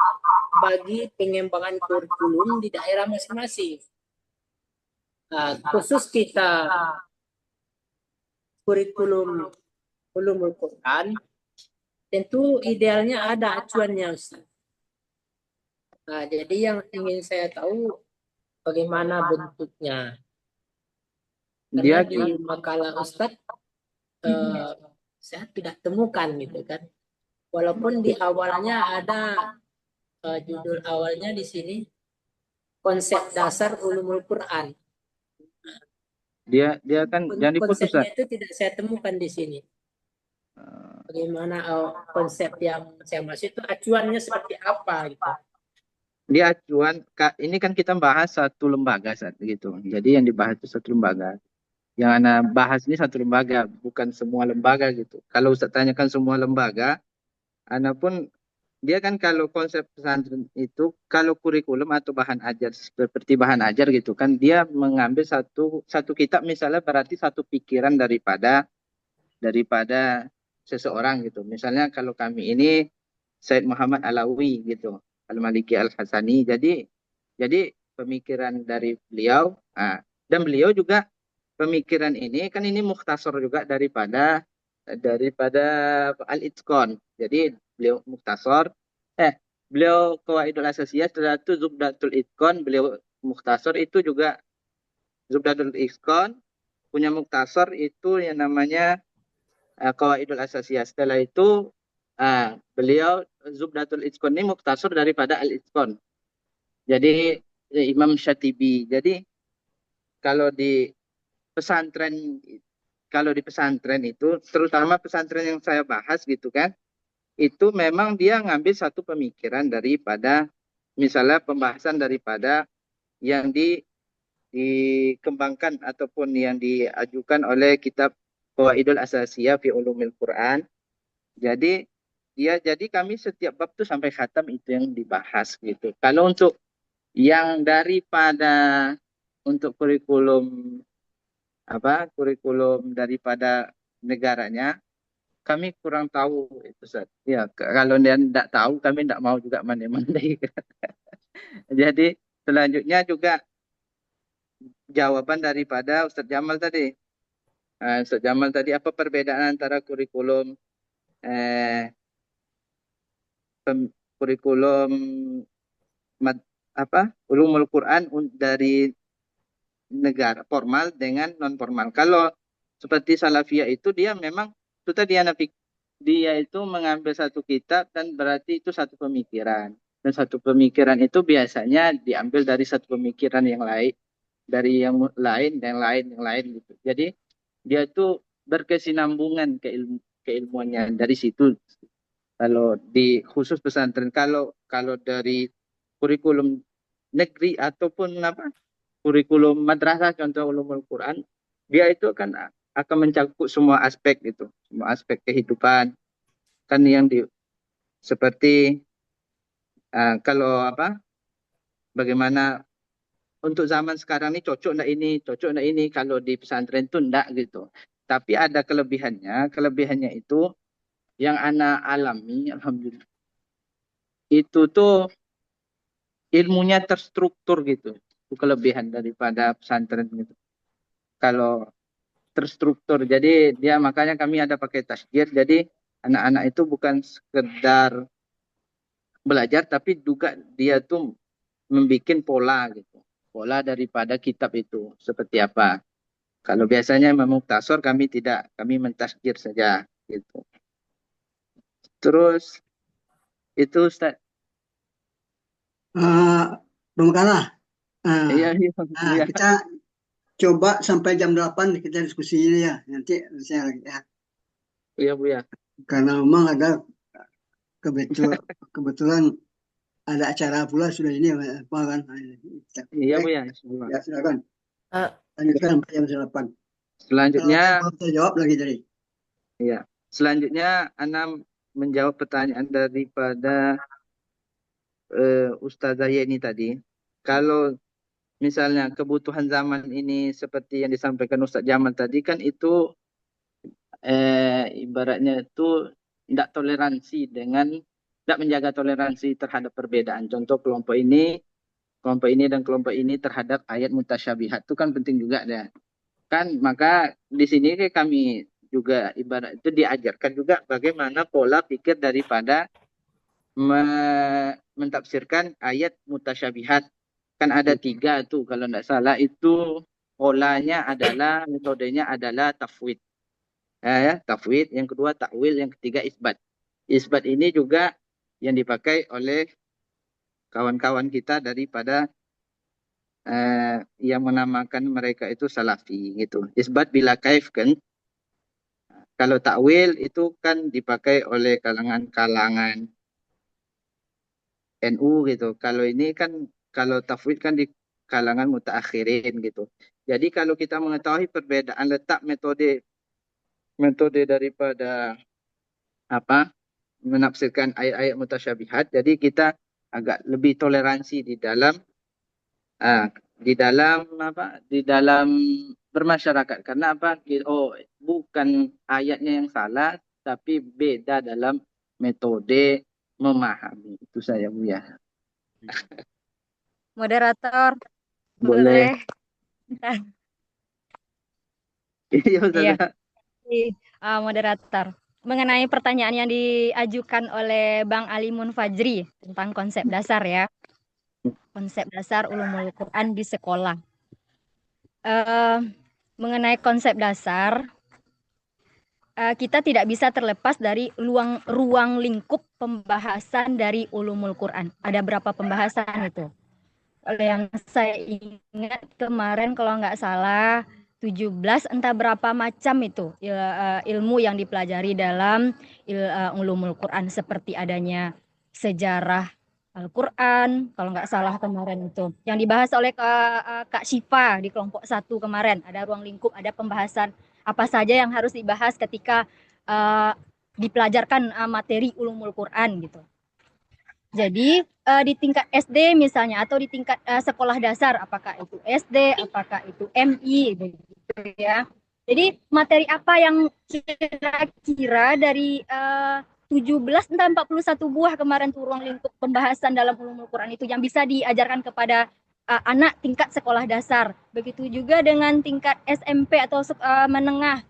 bagi pengembangan kurikulum di daerah masing-masing. Khusus kita kurikulum ulumul Quran, tentu idealnya ada acuannya, Ustaz. Jadi yang ingin saya tahu bagaimana bentuknya. Karena di makalah Ustaz saya tidak temukan gitu kan. Walaupun di awalnya ada judul awalnya di sini konsep dasar ulumul Quran. Dia kan jangan diputus, konsepnya itu tidak saya temukan di sini. Bagaimana konsep yang saya maksud itu acuannya seperti apa gitu. Dia acuan, ini kan kita bahas satu lembaga saat gitu. Jadi yang dibahas itu satu lembaga. Yang Ana bahas ini satu lembaga, bukan semua lembaga gitu. Kalau Ustaz tanyakan semua lembaga, Ana pun dia kan kalau konsep pesantren itu, kalau kurikulum atau bahan ajar seperti bahan ajar gitu kan, dia mengambil satu kitab misalnya, berarti satu pikiran daripada seseorang gitu. Misalnya kalau kami ini Said Muhammad Alawi gitu. Al-Maliki Al-Hasani. Jadi pemikiran dari beliau, dan beliau juga pemikiran ini kan ini mukhtasar juga daripada Al-Itqan. Jadi beliau mukhtasar, beliau Qawaidul Asasiyah itu Zubdatul Itqan, beliau mukhtasar itu juga Zubdatul Itqan punya mukhtasar itu yang namanya Qawaidul Asasiyah. Setelah itu beliau Zubdatul Itqan ini mukhtasar daripada Al-Itqan. Jadi Imam Syatibi. Jadi kalau di pesantren itu, terutama pesantren yang saya bahas gitu kan, itu memang dia ngambil satu pemikiran daripada misalnya pembahasan daripada yang dikembangkan ataupun yang diajukan oleh kitab Qawaidul Asasiyah fi Ulumil Quran. Jadi kami setiap bab tuh sampai khatam itu yang dibahas gitu. Kalau untuk yang daripada untuk kurikulum daripada negaranya, kami kurang tahu itu, Ustaz. Ya, kalau dia tidak tahu, kami tidak mau juga mandai-mandai. Jadi selanjutnya juga jawaban daripada Ustaz Jamal tadi. Ustaz Jamal tadi, apa perbedaan antara kurikulum ulumul Quran dari negara formal dengan non formal. Kalau seperti Salafiyah itu dia memang itu tadi dia itu mengambil satu kitab dan berarti itu satu pemikiran. Dan satu pemikiran itu biasanya diambil dari satu pemikiran yang lain, dari yang lain gitu. Jadi dia itu berkesinambungan keilmuannya dari situ. Kalau di khusus pesantren, kalau dari kurikulum negeri ataupun kurikulum madrasah contoh ulumul Quran, dia itu akan mencakup semua aspek gitu, semua aspek kehidupan kan yang seperti bagaimana untuk zaman sekarang ini cocok enggak ini, kalau di pesantren itu enggak gitu. Tapi ada kelebihannya itu yang anak alami, alhamdulillah, itu tuh ilmunya terstruktur gitu. Itu kelebihan daripada pesantren gitu. Kalau terstruktur, jadi dia makanya kami ada pakai tasjid. Jadi anak-anak itu bukan sekedar belajar, tapi juga dia tuh membuat pola gitu. Pola daripada kitab itu seperti apa. Kalau biasanya memuktasor, kami tidak, kami mentasjid saja gitu. Terus itu Ustaz. Pemekalah. Iya. Kita coba sampai jam 8 kita diskusi ini ya. Nanti saya lagi ya. Iya, Bu ya. Karena memang ada kebetulan ada acara pula sudah ini apa kan. Iya, Bu ya. Ya, silakan. Lanjutkan sampai jam 8. Selanjutnya saya jawab lagi tadi. Iya. Selanjutnya Ana menjawab pertanyaan daripada Ustazah Yeni tadi. Kalau misalnya kebutuhan zaman ini seperti yang disampaikan Ustaz Jamal tadi kan itu ibaratnya itu tidak menjaga toleransi terhadap perbedaan. Contoh kelompok ini dan kelompok ini terhadap ayat mutasyabihat itu kan penting juga ya. Kan maka di sini kami juga ibarat itu diajarkan juga bagaimana pola pikir daripada mentafsirkan ayat mutasyabihat. Kan ada 3 tuh kalau tidak salah, itu polanya adalah, metodenya adalah tafwid. Tafwid, yang kedua takwil, yang ketiga isbat. Isbat ini juga yang dipakai oleh kawan-kawan kita daripada yang menamakan mereka itu salafi gitu. Isbat bila kaif kan. Kalau takwil itu kan dipakai oleh kalangan NU gitu. Kalau ini kan, kalau tafwid kan di kalangan mutaakhirin gitu. Jadi kalau kita mengetahui perbedaan letak metode daripada menafsirkan ayat-ayat mutasyabihat, jadi kita agak lebih toleransi di dalam bermasyarakat. Karena bukan ayatnya yang salah, tapi beda dalam metode memahami. Itu saya, Bu ya. Moderator, Boleh. boleh. Bentar. Iya, Iya, Ustazah. moderator. Mengenai pertanyaan yang diajukan oleh Bang Alimun Fajri tentang konsep dasar ya. Konsep dasar ulumul Quran di sekolah. Mengenai konsep dasar, kita tidak bisa terlepas dari ruang lingkup pembahasan dari ulumul Quran. Ada berapa pembahasan itu? Kalau yang saya ingat kemarin kalau nggak salah 17 entah berapa macam itu ilmu yang dipelajari dalam ulumul Quran, seperti adanya sejarah Al-Quran kalau nggak salah kemarin itu yang dibahas oleh Kak Syifa di kelompok 1 kemarin. Ada ruang lingkup, ada pembahasan apa saja yang harus dibahas ketika dipelajarkan materi ulumul Quran gitu. Jadi di tingkat SD misalnya atau di tingkat sekolah dasar, apakah itu SD, apakah itu MI, begitu ya. Jadi materi apa yang kira-kira dari 17 entah 41 buah kemarin tuh ruang lingkup pembahasan dalam ulumul Quran itu yang bisa diajarkan kepada anak tingkat sekolah dasar. Begitu juga dengan tingkat SMP atau menengah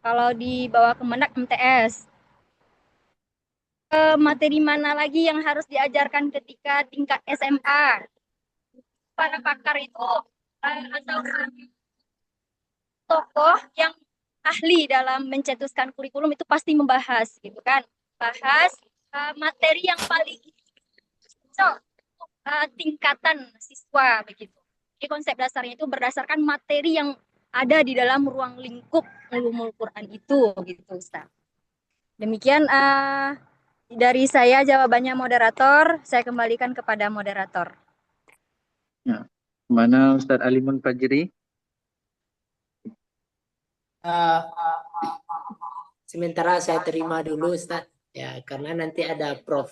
kalau di bawah Kemenak MTS. Materi mana lagi yang harus diajarkan ketika tingkat SMA? Para pakar itu atau tokoh yang ahli dalam mencetuskan kurikulum itu pasti membahas, gitu kan? Bahas materi yang paling cocok tingkatan siswa begitu. Jadi konsep dasarnya itu berdasarkan materi yang ada di dalam ruang lingkup ulumul Quran itu, gitu Ustaz. Demikian dari saya jawabannya moderator, saya kembalikan kepada moderator. Ya. Mana Ustaz Alimun Fajri? Sementara saya terima dulu Ustaz, ya karena nanti ada Prof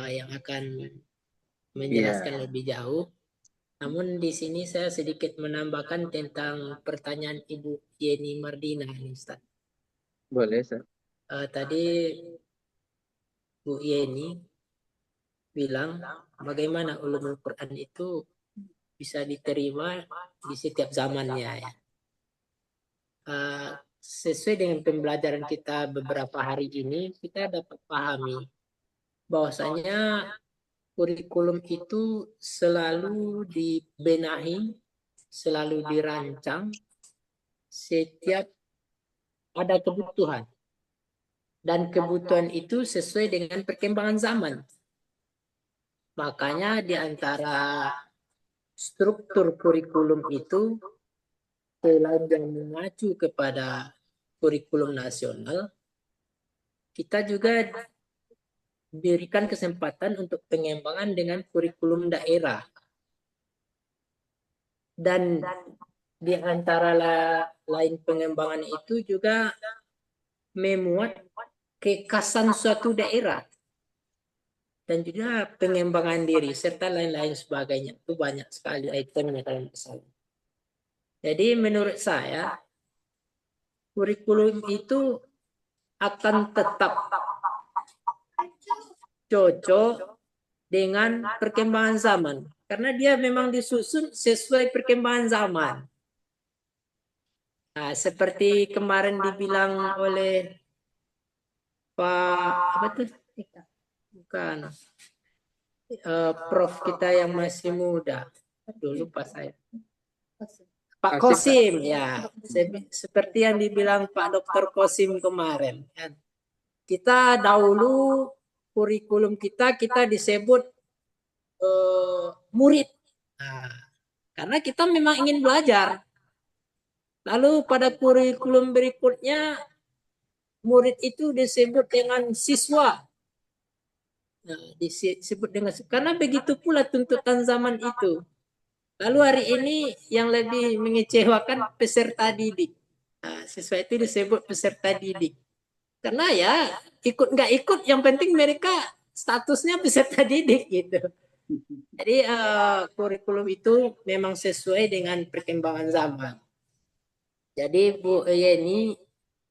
yang akan menjelaskan lebih jauh. Namun di sini saya sedikit menambahkan tentang pertanyaan Ibu Yeni Mardina ini Ustaz. Boleh, Ustaz. Tadi Bu Yeni bilang bagaimana ulumul Quran itu bisa diterima di setiap zamannya ya. Sesuai dengan pembelajaran kita beberapa hari ini, kita dapat pahami bahwasanya kurikulum itu selalu dibenahi, selalu dirancang setiap ada kebutuhan. Dan kebutuhan itu sesuai dengan perkembangan zaman. Makanya di antara struktur kurikulum itu, selain yang mengacu kepada kurikulum nasional, kita juga diberikan kesempatan untuk pengembangan dengan kurikulum daerah. Dan di antara lain pengembangan itu juga memuat kekhasan suatu daerah. Dan juga pengembangan diri, serta lain-lain sebagainya. Itu banyak sekali itemnya dalam kesalahan. Jadi menurut saya, kurikulum itu akan tetap cocok dengan perkembangan zaman. Karena dia memang disusun sesuai perkembangan zaman. Nah, seperti kemarin dibilang oleh Pak, apa tuh? Bukan. Prof kita yang masih muda. Aduh, lupa saya. Pak Kosim, ya. Seperti yang dibilang Pak Dr. Kosim kemarin. Kita dahulu kurikulum kita disebut murid. Nah, karena kita memang ingin belajar. Lalu pada kurikulum berikutnya murid itu disebut dengan siswa. Nah, disebut dengan karena begitu pula tuntutan zaman itu. Lalu hari ini yang lebih mengecewakan peserta didik. Nah, siswa itu disebut peserta didik. Karena ya ikut nggak ikut, yang penting mereka statusnya peserta didik gitu. Jadi kurikulum itu memang sesuai dengan perkembangan zaman. Jadi Bu Yeni,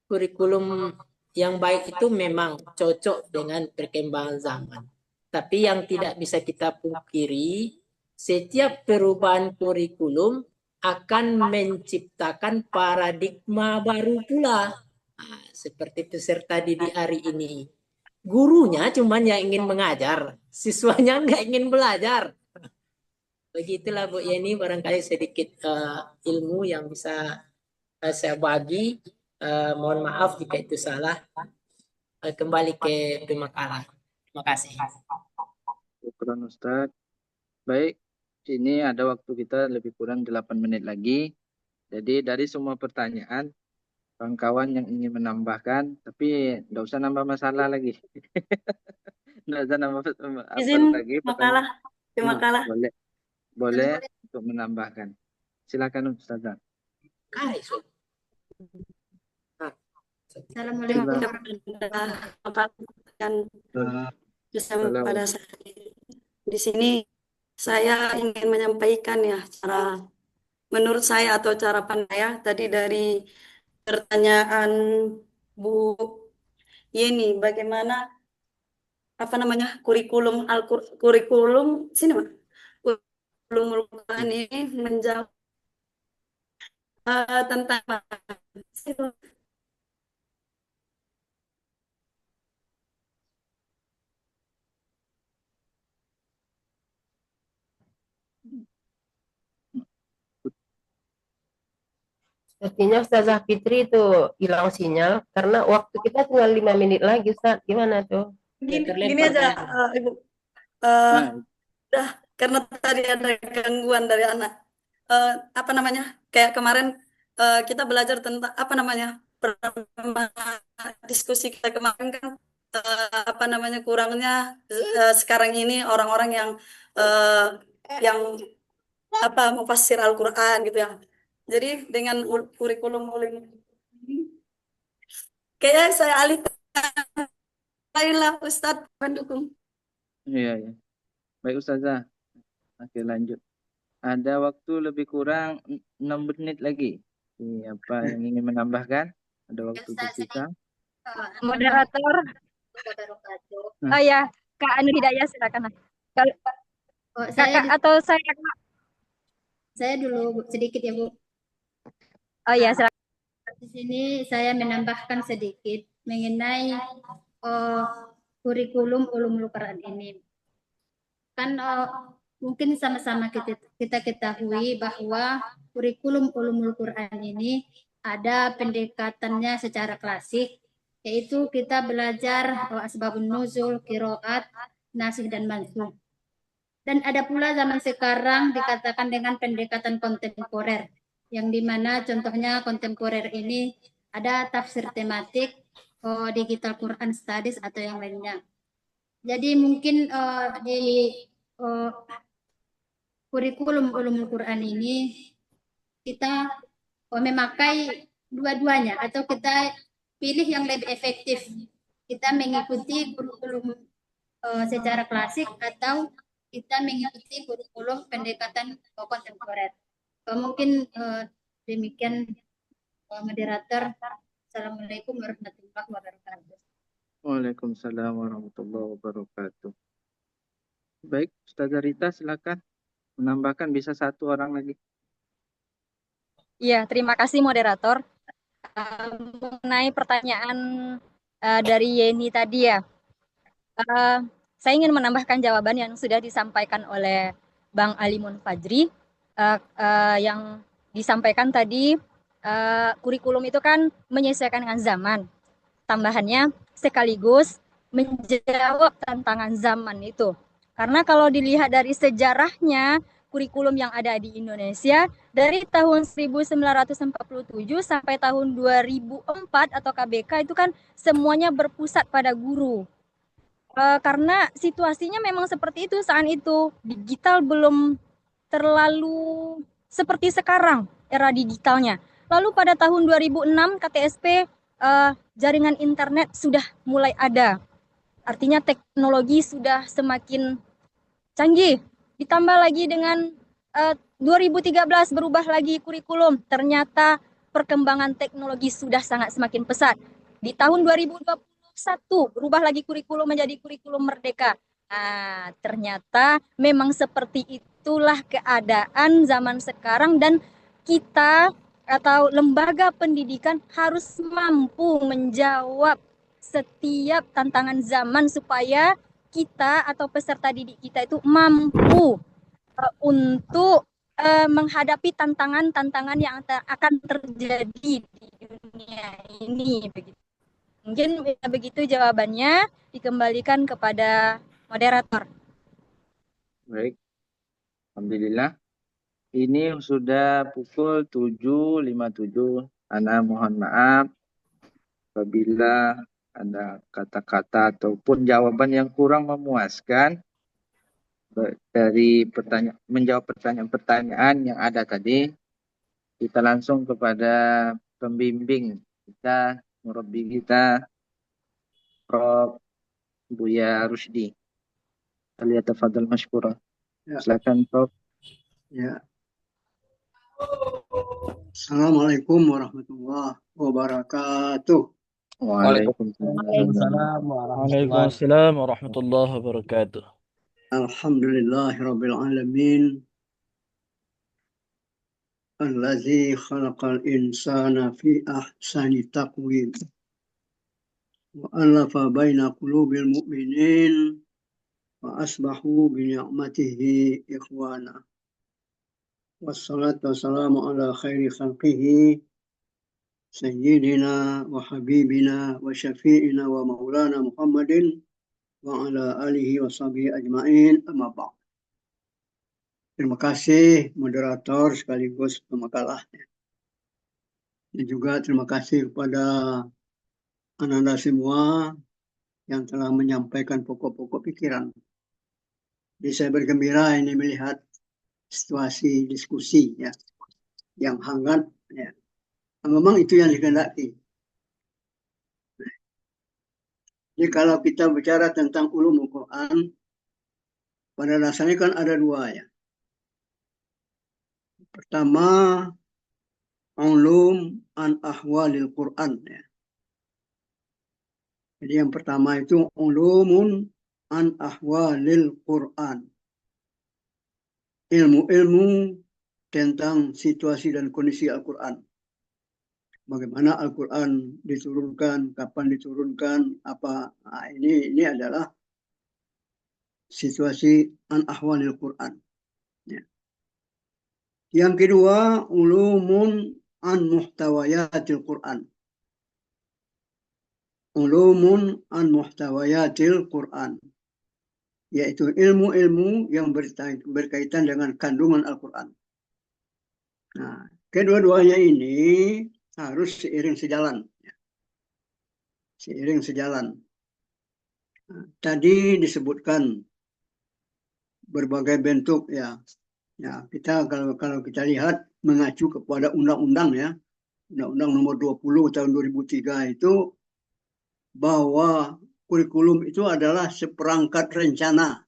kurikulum yang baik itu memang cocok dengan perkembangan zaman. Tapi yang tidak bisa kita pungkiri, setiap perubahan kurikulum akan menciptakan paradigma baru pula. Nah, seperti peserta didik hari ini. Gurunya cuman yang ingin mengajar, siswanya nggak ingin belajar. Begitulah Bu Yeni, barangkali sedikit ilmu yang bisa saya bagi. Mohon maaf jika itu salah. Kembali ke pemakalan. Terima kasih. Syukran Ustaz. Baik, ini ada waktu kita lebih kurang 8 menit lagi. Jadi dari semua pertanyaan, kawan-kawan yang ingin menambahkan, tapi nggak usah nambah masalah lagi. Nggak usah nambah apa Izin lagi. makalah, makalah. Boleh, boleh untuk menambahkan. Silakan Ustazah. Assalamualaikum warahmatullahi wabarakatuh. Pada saat ini, di sini saya ingin menyampaikan ya cara menurut saya atau cara pandang saya tadi dari pertanyaan Bu Yeni, bagaimana apa namanya kurikulum kurikulum sini Pak, kurikulum Al-Quran ini menjawab tentang Sepertinya Ustazah Fitri itu hilang sinyal karena waktu kita tinggal 5 menit lagi, Ustaz. Gimana tuh? gini aja Ibu. Udah karena tadi ada gangguan dari anak. Apa namanya? Kayak kemarin kita belajar tentang apa namanya? Diskusi kita kemarin kan apa namanya kurangnya sekarang ini orang-orang yang apa mufasir Al-Quran gitu ya. Jadi dengan kurikulum kayaknya saya alihkan lah Ustadz pendukung. Iya, ya. Baik Ustazah. Oke, lanjut. Ada waktu lebih kurang 6 menit lagi. Apa yang ingin menambahkan? Ada waktu tersisa. Moderator. Oh ya, Kak Anu Hidayah silakan. Kalau Kakak atau saya Kak? Saya dulu sedikit ya Bu. Oh ya, silakan. Di sini saya menambahkan sedikit mengenai kurikulum ulumul Quran ini. Kan mungkin sama-sama kita ketahui bahwa kurikulum ulumul Quran ini ada pendekatannya secara klasik, yaitu kita belajar asbabun nuzul, qiraat, nasikh dan mansukh. Dan ada pula zaman sekarang dikatakan dengan pendekatan kontemporer, yang dimana contohnya kontemporer ini ada tafsir tematik, digital Quran Studies atau yang lainnya. Jadi mungkin di kurikulum ulumul Quran ini kita memakai dua-duanya atau kita pilih yang lebih efektif. Kita mengikuti kurikulum secara klasik atau kita mengikuti kurikulum pendekatan kontemporer. Mungkin demikian moderator. Assalamualaikum warahmatullahi wabarakatuh. Waalaikumsalam warahmatullahi wabarakatuh. Baik, Ustazah Rita silakan menambahkan, bisa satu orang lagi. Iya, terima kasih moderator. Mengenai pertanyaan dari Yeni tadi ya, saya ingin menambahkan jawaban yang sudah disampaikan oleh Bang Alimun Fajri. Yang disampaikan tadi, kurikulum itu kan menyesuaikan dengan zaman. Tambahannya sekaligus menjawab tantangan zaman itu. Karena kalau dilihat dari sejarahnya, kurikulum yang ada di Indonesia dari tahun 1947 sampai tahun 2004 atau KBK itu kan semuanya berpusat pada guru. Karena situasinya memang seperti itu saat itu. Digital belum terlalu seperti sekarang era digitalnya. Lalu pada tahun 2006 KTSP jaringan internet sudah mulai ada. Artinya teknologi sudah semakin canggih. Ditambah lagi dengan 2013 berubah lagi kurikulum. Ternyata perkembangan teknologi sudah sangat semakin pesat. Di tahun 2021 berubah lagi kurikulum menjadi kurikulum merdeka. Nah, ternyata memang seperti itulah keadaan zaman sekarang dan kita atau lembaga pendidikan harus mampu menjawab setiap tantangan zaman supaya kita atau peserta didik kita itu mampu untuk menghadapi tantangan-tantangan yang akan terjadi di dunia ini begitu. Mungkin begitu jawabannya, dikembalikan kepada moderator. Baik, alhamdulillah. Ini sudah pukul 7.57. Ana mohon maaf apabila ada kata-kata ataupun jawaban yang kurang memuaskan dari menjawab pertanyaan-pertanyaan yang ada tadi. Kita langsung kepada pembimbing kita, murabbi kita, Prof. Buya Rusdi. Falyatafadhal mashkura. Ya, Silakan Prof. ya. Assalamualaikum warahmatullahi wabarakatuh. Waalaikumsalam. Waalaikumsalam warahmatullahi wabarakatuh. Alhamdulillahirabbil alamin. Allazi khalaqal insana fi ahsani taqwim. Wa alafa baina qulubil mu'minin wa asbahu bi ni'matihi ikhwana. Wassalatu wassalamu ala khairi khalqihi sayyidina wa habibina wa syafi'ina wa maulana Muhammadin wa ala alihi wa sahbihi ajma'in, amma ba'd. Terima kasih moderator sekaligus pemakalah. Dan juga terima kasih kepada Anda semua yang telah menyampaikan pokok-pokok pikiran. Jadi saya bergembira ini melihat situasi diskusi ya yang hangat ya. Memang itu yang dikehendaki. Jadi kalau kita bicara tentang ulumul Quran, pada dasarnya kan ada dua ya. Pertama, ulum an ahwalil Quran ya. Jadi yang pertama itu ulumun an ahwalil Quran. Ilmu-ilmu tentang situasi dan kondisi Al-Quran. Bagaimana Al-Quran diturunkan, kapan diturunkan, apa. Nah, ini adalah situasi an ahwalil Quran. Ya. Yang kedua, ulumun an muhtawayatil Quran. Ulumun an muhtawayatil Quran. Yaitu ilmu-ilmu yang berkaitan dengan kandungan Al-Quran. Nah, kedua-duanya ini harus seiring sejalan. Seiring sejalan. Nah, tadi disebutkan berbagai bentuk ya. Ya, kita kalau kita lihat mengacu kepada undang-undang ya. Undang-Undang nomor 20 tahun 2003 itu bahwa kurikulum itu adalah seperangkat rencana.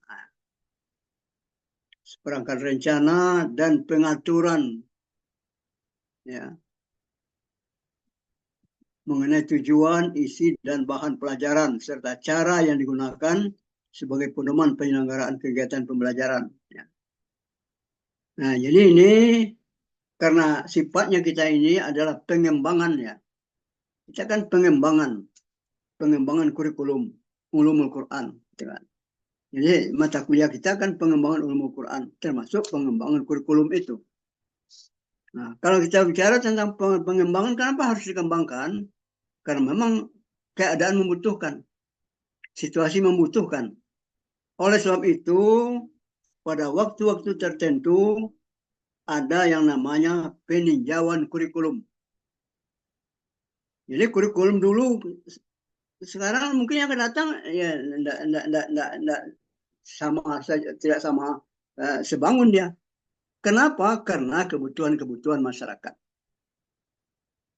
Seperangkat rencana dan pengaturan ya mengenai tujuan, isi, dan bahan pelajaran serta cara yang digunakan sebagai pedoman penyelenggaraan kegiatan pembelajaran. Ya. Nah, jadi ini karena sifatnya kita ini adalah pengembangan ya. Kita kan pengembangan kurikulum ulumul Quran. Gitu kan. Jadi mata kuliah kita kan pengembangan ulumul Quran, termasuk pengembangan kurikulum itu. Nah, kalau kita bicara tentang pengembangan, kenapa harus dikembangkan? Karena memang keadaan membutuhkan, situasi membutuhkan. Oleh sebab itu, pada waktu-waktu tertentu ada yang namanya peninjauan kurikulum. Jadi kurikulum dulu, sekarang mungkin yang akan datang ya tidak sama saja, tidak sama sebangun dia. Kenapa? Karena kebutuhan-kebutuhan masyarakat.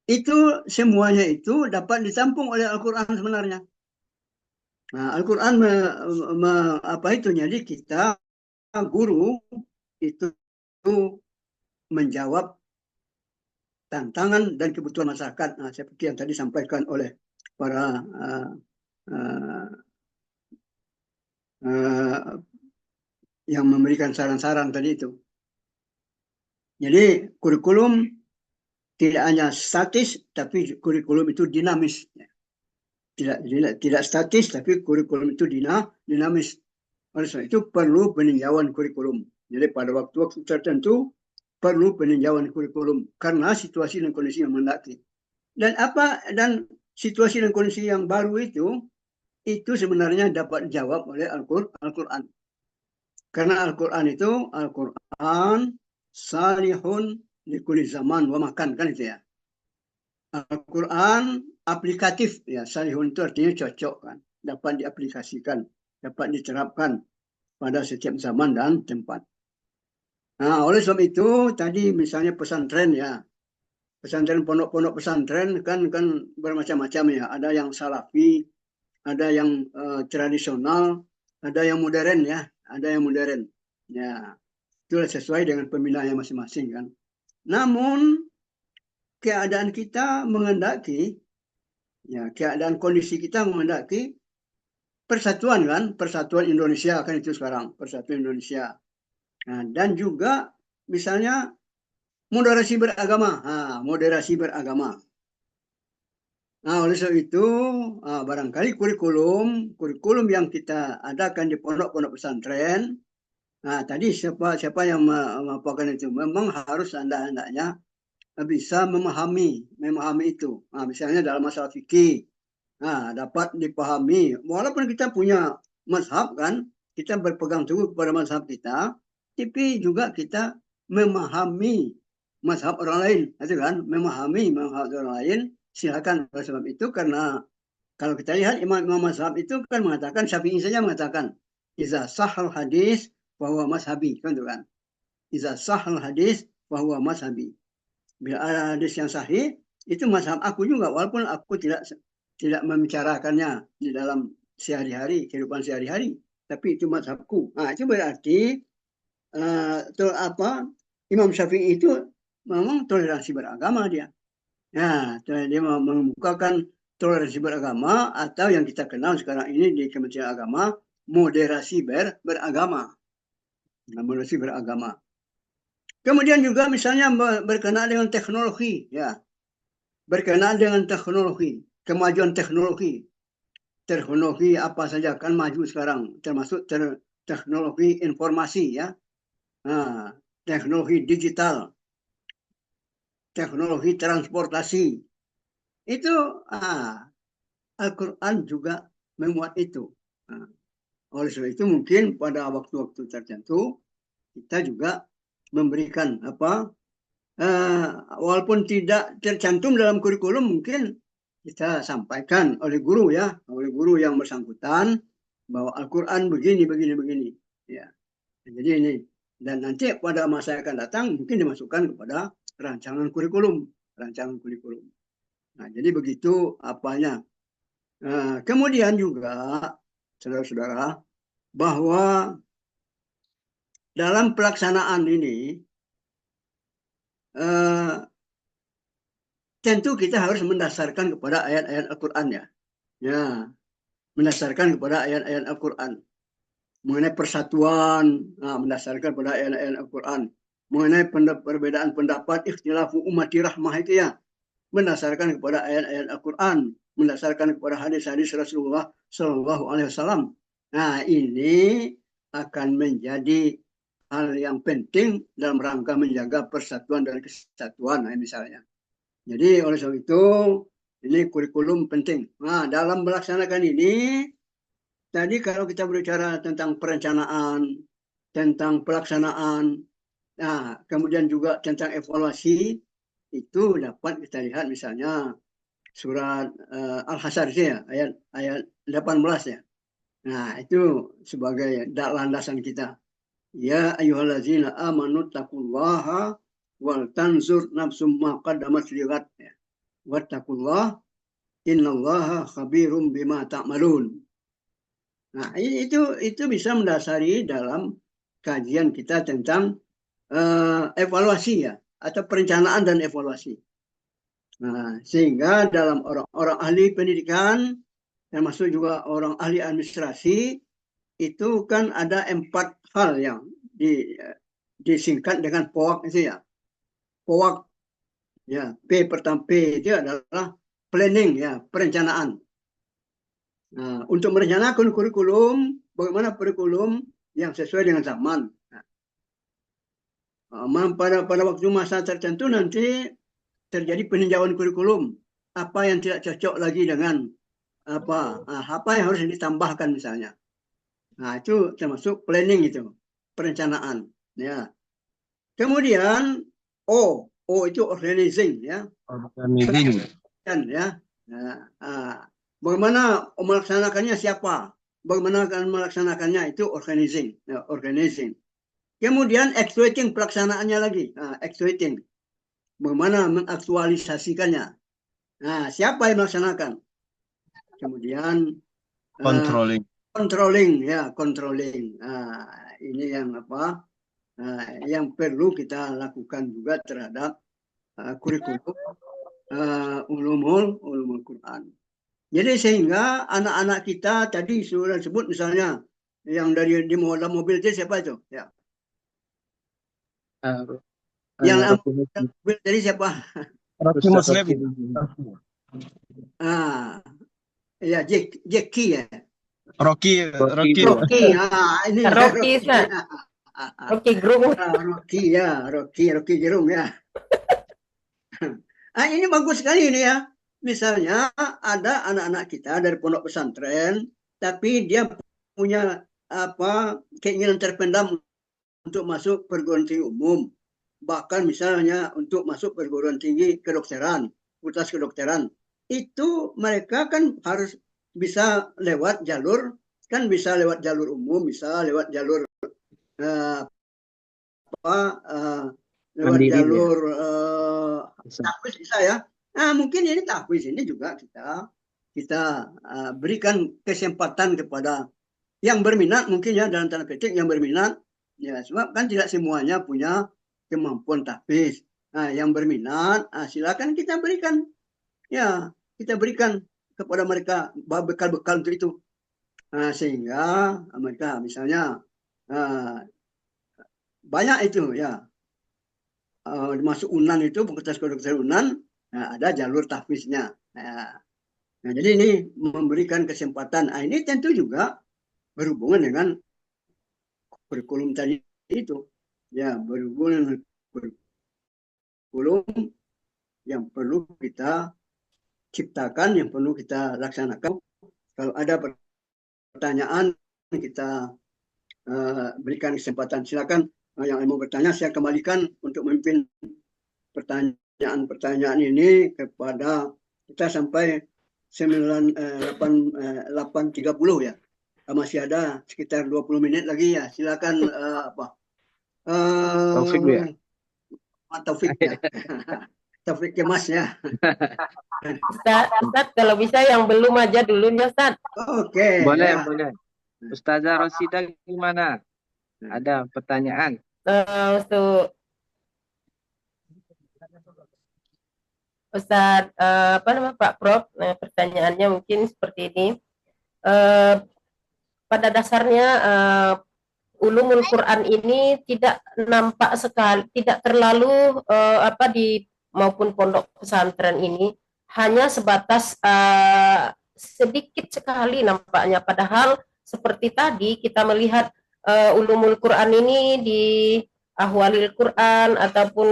Itu semuanya itu dapat ditampung oleh Al-Quran sebenarnya. Nah, Al-Quran apa itu? Jadi kita guru itu menjawab tantangan dan kebutuhan masyarakat. Nah, seperti yang tadi disampaikan oleh para yang memberikan saran-saran tadi itu. Jadi kurikulum tidak hanya statis, tapi kurikulum itu dinamis. Tidak statis, tapi kurikulum itu dinamis. Oleh sebab itu perlu peninjauan kurikulum. Jadi pada waktu-waktu tertentu perlu peninjauan kurikulum karena situasi dan kondisi yang mendaki. Dan situasi dan kondisi yang baru itu sebenarnya dapat dijawab oleh Al-Quran. Karena Al-Quran itu Al-Quran salihun likulli zaman wa makan, kan itu ya. Al-Quran aplikatif ya, salihun itu artinya cocok kan, dapat diaplikasikan, dapat diterapkan pada setiap zaman dan tempat. Nah, oleh sebab itu tadi misalnya pesantren ya, pesantren pondok-pondok pesantren kan bermacam-macam ya, ada yang salafi, ada yang tradisional, ada yang modern ya, ada yang modern. Ya, itu sesuai dengan pembinaannya masing-masing kan. Namun keadaan kita menghendaki, ya keadaan kondisi kita menghendaki persatuan kan, persatuan Indonesia kan itu sekarang, persatuan Indonesia. Nah, dan juga misalnya moderasi beragama, moderasi beragama. Nah, oleh sebab itu barangkali kurikulum yang kita adakan di pondok-pondok pesantren. Nah, tadi siapa yang memaparkan itu memang harus hendaknya bisa memahami itu. Nah, misalnya dalam masalah fikih, dapat dipahami. Walaupun kita punya mazhab kan, kita berpegang teguh kepada mazhab kita, tapi juga kita memahami mazhab orang lain, itu kan? Memahami mazhab orang lain. Silakan oleh sebab itu, karena kalau kita lihat imam mazhab itu kan mengatakan, Syafi'i saja mengatakan, iza sahal hadis bahwa mazhabi, kan itu kan? Iza sahal hadis bahwa mazhabi. Bila ada hadis yang sahih, itu mazhab aku juga, walaupun aku tidak membicarakannya di dalam sehari-hari, kehidupan sehari-hari, tapi itu mazhabku. Nah, itu berarti Imam Syafi'i itu memang toleransi beragama dia. Nah, dia mengemukakan toleransi beragama, atau yang kita kenal sekarang ini di Kementerian Agama, moderasi beragama. Nah, moderasi beragama. Kemudian juga misalnya berkenaan dengan teknologi, ya, berkenaan dengan teknologi, kemajuan teknologi apa saja kan maju sekarang, termasuk teknologi informasi, ya, teknologi digital, teknologi transportasi, itu Al-Quran juga memuat itu. Oleh sebab itu mungkin pada waktu-waktu tertentu kita juga memberikan walaupun tidak tercantum dalam kurikulum, mungkin kita sampaikan oleh guru yang bersangkutan bahwa Al-Quran begini ya. Jadi ini, dan nanti pada masa yang akan datang mungkin dimasukkan kepada rancangan kurikulum. Nah, jadi begitu apanya. Kemudian juga saudara-saudara, bahwa dalam pelaksanaan ini tentu kita harus mendasarkan kepada ayat-ayat Al-Quran, ya, mendasarkan kepada ayat-ayat Al-Quran mengenai persatuan, mendasarkan pada ayat-ayat Al-Quran mengenai perbedaan pendapat, ikhtilafu ummati rahmah itu ya, mendasarkan kepada ayat-ayat Al-Quran, mendasarkan kepada hadis-hadis Rasulullah Shallallahu Alaihi Wasallam. Nah, ini akan menjadi hal yang penting dalam rangka menjaga persatuan dan kesatuan, misalnya. Jadi oleh sebab itu ini kurikulum penting. Nah, dalam melaksanakan ini, tadi kalau kita berbicara tentang perencanaan, tentang pelaksanaan, kemudian juga tentang evaluasi, itu dapat kita lihat misalnya surat Al-Hasyr ya, ayat 18 ya. Nah, itu sebagai landasan kita. Ya ayyuhallazina amanu taqullaha wal tanzur nafsum ma qaddamat lighad. Wattaqullah innallaha khabirum bima ta'malun. Nah, itu bisa mendasari dalam kajian kita tentang evaluasi ya, atau perencanaan dan evaluasi. Nah, sehingga dalam orang-orang ahli pendidikan, termasuk juga orang ahli administrasi, itu kan ada 4 hal yang disingkat dengan POAK itu ya. POAK ya, P pertama P itu adalah planning ya, perencanaan. Nah, untuk merencanakan kurikulum, bagaimana kurikulum yang sesuai dengan zaman. Pada waktu masa tertentu nanti terjadi peninjauan kurikulum, apa yang tidak cocok lagi dengan apa yang harus ditambahkan misalnya. Nah, itu termasuk planning itu, perencanaan ya. Kemudian O itu organizing ya. Organizing. Ya. Bagaimana melaksanakannya siapa? Bagaimana akan melaksanakannya itu organizing, ya, organizing. Kemudian executing, pelaksanaannya lagi, executing. Bagaimana mengaktualisasikannya? Nah, siapa yang melaksanakan? Kemudian Controlling. Controlling ya, controlling. Ini yang yang perlu kita lakukan juga terhadap kurikulum ulumul Quran. Jadi sehingga anak-anak kita tadi sudah sebut misalnya yang dari di mobil itu siapa itu? Ya. Yang mobil tadi siapa? Rocky Muslim. Ya Jackie ya. Rocky. Ini Rocky Gerung. Rocky Gerung ya. Ini bagus sekali ini ya. Misalnya ada anak-anak kita dari pondok pesantren, tapi dia punya keinginan terpendam untuk masuk perguruan tinggi umum, bahkan misalnya untuk masuk perguruan tinggi kedokteran, fakultas kedokteran, itu mereka kan harus bisa lewat jalur, kan bisa lewat jalur umum, bisa lewat jalur lewat jalur tahfiz bisa ya. Nah, mungkin ini tahfiz ini juga kita berikan kesempatan kepada yang berminat, mungkin ya dalam tanda petik yang berminat ya, sebab kan tidak semuanya punya kemampuan tahfiz. Nah, yang berminat silakan kita berikan ya, kita berikan kepada mereka bekal-bekal untuk itu, sehingga mereka misalnya banyak itu ya, masuk UNAN itu, fakultas kedokteran UNAN, ada jalur tahfiznya. Nah, jadi ini memberikan kesempatan. Ini tentu juga berhubungan dengan kurikulum tadi itu, ya, berhubungan dengan kurikulum yang perlu kita ciptakan, yang perlu kita laksanakan. Kalau ada pertanyaan kita berikan kesempatan, silakan yang mau bertanya saya kembalikan untuk memimpin pertanyaan ini kepada kita sampai 8.30 ya. Masih ada sekitar 20 menit lagi ya. Silakan Taufik ya. Taufik ya. Taufik Kemas ya. Ustaz, kalau bisa yang belum aja dulu ya Ustaz. Oke. Boleh, ya. boleh. Ustazah Rosida gimana? Ada pertanyaan? Untuk Ustaz Pak Prof, pertanyaannya mungkin seperti ini. Pada dasarnya ulumul Quran ini tidak nampak sekali, tidak terlalu di maupun pondok pesantren ini hanya sebatas sedikit sekali nampaknya, padahal seperti tadi kita melihat ulumul Quran ini di ahwalil Quran ataupun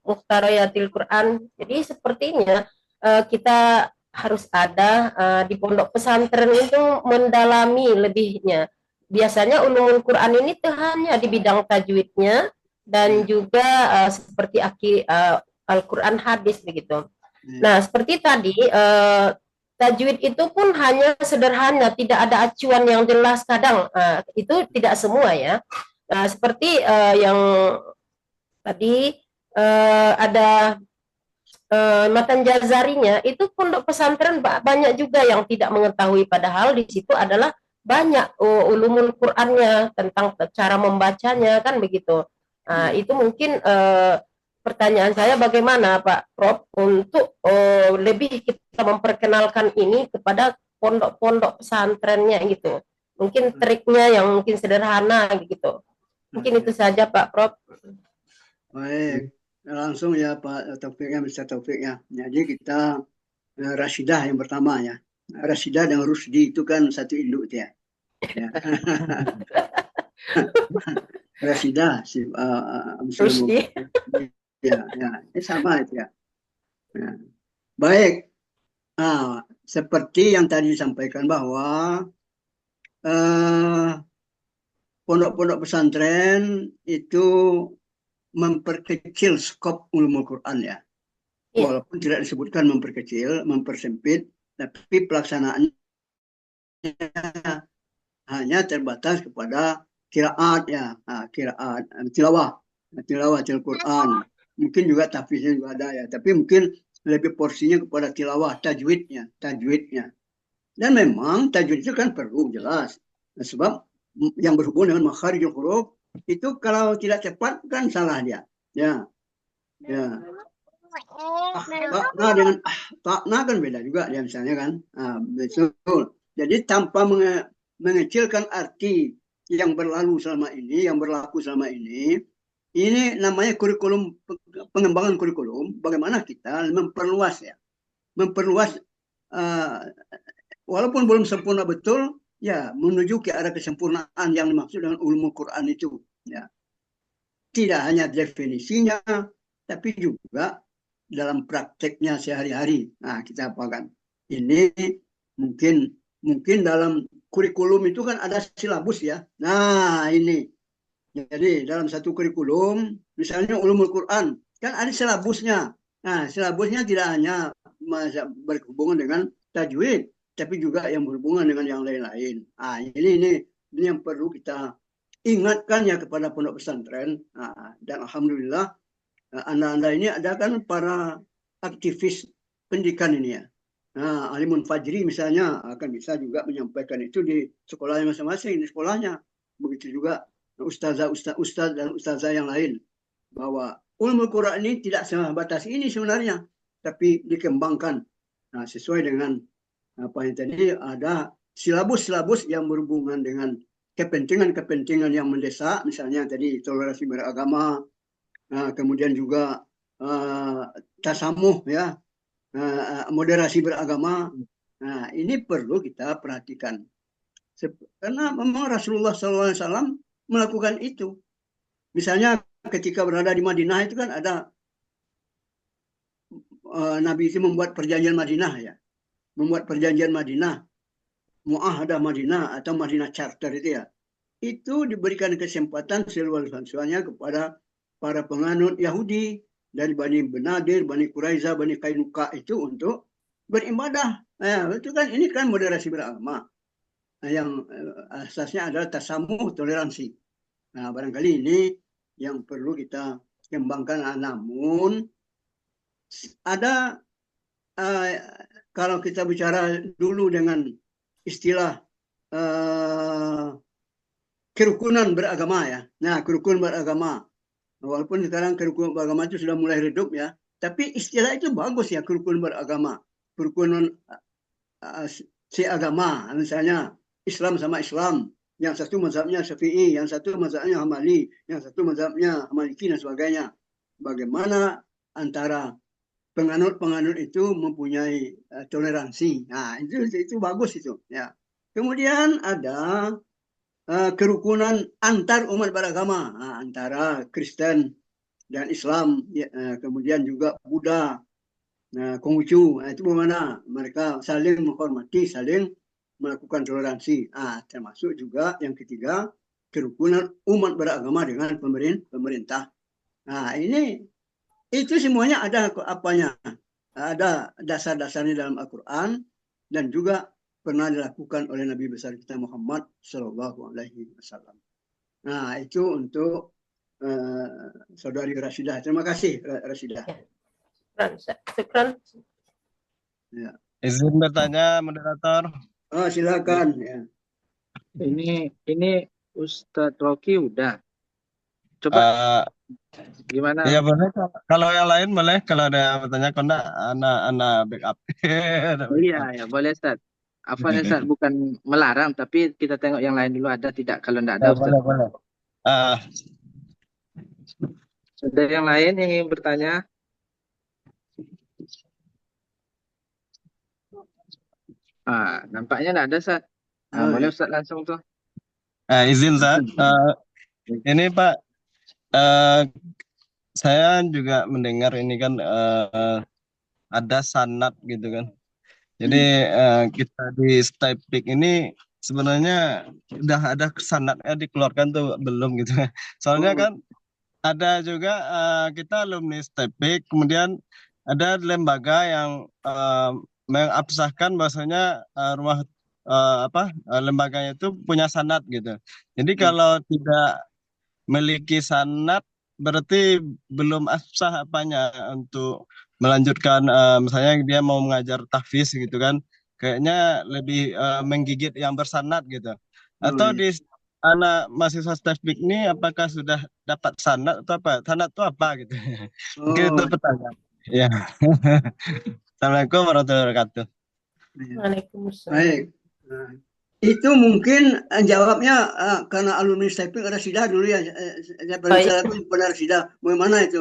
muhtarayatil Quran. Jadi sepertinya kita harus ada di pondok pesantren itu mendalami lebihnya. Biasanya ulumul Quran ini hanya di bidang tajwidnya dan juga seperti Al-Quran hadis begitu. Nah, seperti tadi tajwid itu pun hanya sederhana, tidak ada acuan yang jelas kadang, itu tidak semua ya. Seperti yang tadi ada matan jazarinya, itu pondok pesantren banyak juga yang tidak mengetahui, padahal di situ adalah banyak ulumul Qur'annya tentang cara membacanya kan begitu. Itu mungkin pertanyaan saya, bagaimana Pak Prof untuk lebih kita memperkenalkan ini kepada pondok-pondok pesantrennya gitu. Mungkin triknya yang mungkin sederhana gitu. Mungkin itu saja Pak Prof. Baik, langsung ya Pak Taufiknya, Mr. Taufiknya. Jadi kita Rashidah yang pertama ya. Rashidah dan Rusdi itu kan satu induk ya. Rashidah si Rusdi. ya, ini sama itu ya. Baik, seperti yang tadi disampaikan bahwa pondok-pondok pesantren itu memperkecil skop ulumul Quran ya. Walaupun tidak disebutkan memperkecil, mempersempit, tapi pelaksanaannya hanya terbatas kepada qiraat ya, qiraat, tilawah Quran. Mungkin juga tahfiznya juga ada ya, tapi mungkin lebih porsinya kepada tilawah, tajwidnya. Dan memang tajwid itu kan perlu jelas. Nah, sebab yang berhubungan dengan makharijul huruf itu kalau tidak cepat kan salah dia. Ya. Takna dengan takna kan beda juga dia misalnya kan. Betul. Jadi tanpa mengecilkan arti yang berlalu selama ini, yang berlaku selama ini namanya kurikulum, pengembangan kurikulum. Bagaimana kita memperluas ya, walaupun belum sempurna betul, ya menuju ke arah kesempurnaan yang dimaksud dengan ulumul Quran itu. Ya. Tidak hanya definisinya, tapi juga dalam prakteknya sehari-hari. Nah, kita apakan? Ini mungkin dalam kurikulum itu kan ada silabus ya. Nah, ini. Jadi dalam satu kurikulum, misalnya ulumul Quran, kan ada silabusnya. Nah, silabusnya tidak hanya berhubungan dengan tajwid, tapi juga yang berhubungan dengan yang lain-lain. Nah, ini yang perlu kita ingatkan ya kepada pondok pesantren. Nah, dan alhamdulillah anda ini ada kan para aktivis pendidikan ini ya. Nah, Alimun Fajri misalnya akan bisa juga menyampaikan itu di sekolahnya masing-masing, di sekolahnya. Begitu juga ustaz dan ustazah yang lain, bahwa ulumul Quran ini tidak sebatas ini sebenarnya, tapi dikembangkan. Nah, sesuai dengan apa yang tadi ada silabus yang berhubungan dengan kepentingan yang mendesak, misalnya tadi toleransi beragama, kemudian juga tasamuh ya, moderasi beragama. Nah, ini perlu kita perhatikan. Karena memang Rasulullah SAW melakukan itu. Misalnya ketika berada di Madinah itu kan ada Nabi itu membuat perjanjian Madinah ya. Membuat perjanjian Madinah, Mu'ahadah Madinah atau Madinah Charter itu ya. Itu diberikan kesempatan seluas-luasnya kepada para penganut Yahudi dari Bani Benadir, Bani Quraizah, Bani Kainuka itu untuk beribadah. Nah, itu kan ini kan moderasi beragama. Nah, yang asasnya adalah tasamuh, toleransi. Nah, barangkali ini yang perlu kita kembangkan. Namun ada kalau kita bicara dulu dengan istilah kerukunan beragama ya. Nah, kerukunan beragama. Walaupun sekarang kerukunan beragama itu sudah mulai redup ya, tapi istilah itu bagus ya, kerukunan beragama. Kerukunan seagama, misalnya Islam sama Islam, yang satu mazhabnya Syafi'i, yang satu mazhabnya Hambali, yang satu mazhabnya Maliki dan sebagainya. Bagaimana antara penganut itu mempunyai toleransi. Nah, itu bagus itu ya. Kemudian ada kerukunan antar umat beragama, antara Kristen dan Islam, ya, kemudian juga Buddha, Konghucu. Itu bagaimana mereka saling menghormati, saling melakukan toleransi. Termasuk juga yang ketiga, kerukunan umat beragama dengan pemerintah. Nah, itu semuanya ada apanya? Ada dasar-dasarnya dalam Al-Quran dan juga pernah dilakukan oleh Nabi besar kita Muhammad Sallallahu Alaihi Wasallam. Nah, itu untuk saudari Rashidah. Terima kasih Rashidah. Ya. Izin bertanya, moderator. Silakan. Ya. Ini Ustadz Rocky udah. Coba gimana? Ya boleh. Kalau yang lain boleh. Kalau ada yang bertanya, kau anak backup. Iya, ya boleh Ustadz. Afwan ya Ustaz, bukan melarang, tapi kita tengok yang lain dulu ada tidak. Kalau tidak ada Ustaz. Boleh, boleh. Ada yang lain yang ingin bertanya? Nampaknya tidak ada Ustaz. Boleh Ustaz langsung tuh. Izin Ustaz. Ini Pak, saya juga mendengar ini kan ada sanad gitu kan. Jadi kita di Stipik ini sebenarnya udah ada sanadnya dikeluarkan tuh belum gitu. Soalnya kan ada juga kita alumni Stipik, kemudian ada lembaga yang mengabsahkan bahwasanya lembaganya itu punya sanad gitu. Jadi kalau tidak memiliki sanad berarti belum absah apanya untuk melanjutkan, misalnya dia mau mengajar tahfiz gitu kan, kayaknya lebih menggigit yang bersanad gitu. Atau di anak mahasiswa Stefik ini apakah sudah dapat sanad atau apa? Sanad itu apa gitu? Mungkin itu pertanyaan. Ya. Assalamualaikum warahmatullahi wabarakatuh. Waalaikumsalam. Baik. Nah, itu mungkin jawabnya karena alumni Stipik ada sidah dulu ya. Saya berbicara itu benar sidah. Bagaimana itu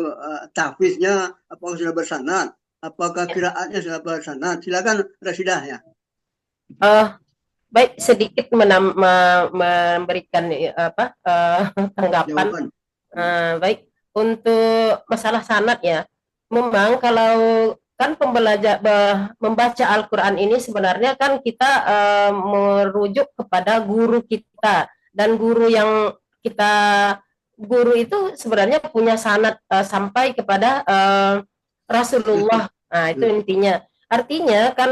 tahfiznya? Apakah sudah bersanad? Apakah kiraatnya sudah bersanad? Silakan Rasidah ya. Baik, sedikit memberikan tanggapan. Baik, untuk masalah sanad ya, memang kalau kan pembelajar membaca Al-Quran ini sebenarnya kan kita merujuk kepada guru kita, dan guru itu sebenarnya punya sanad sampai kepada Rasulullah. Nah, itu intinya. Artinya kan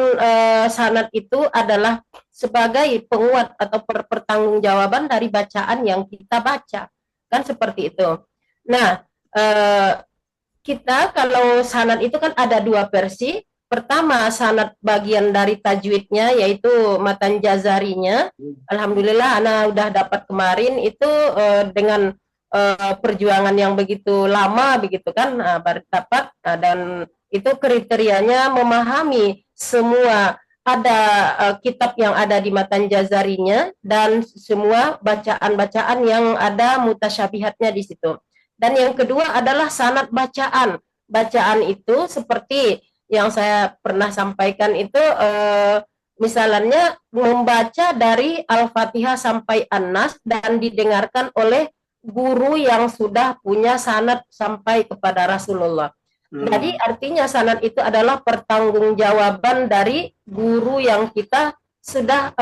sanad itu adalah sebagai penguat atau pertanggungjawaban dari bacaan yang kita baca, kan seperti itu. Nah, kita kalau sanad itu kan ada dua versi. Pertama, sanad bagian dari tajwidnya, yaitu matan jazarinya. Alhamdulillah ana udah dapat kemarin itu dengan perjuangan yang begitu lama begitu kan, baru dapat, dan itu kriterianya memahami semua ada kitab yang ada di matan jazarinya dan semua bacaan-bacaan yang ada mutasyabihatnya di situ. Dan yang kedua adalah sanad bacaan. Bacaan itu seperti yang saya pernah sampaikan itu, misalnya membaca dari Al-Fatihah sampai An-Nas dan didengarkan oleh guru yang sudah punya sanad sampai kepada Rasulullah. Jadi artinya sanad itu adalah pertanggungjawaban dari guru yang kita sudah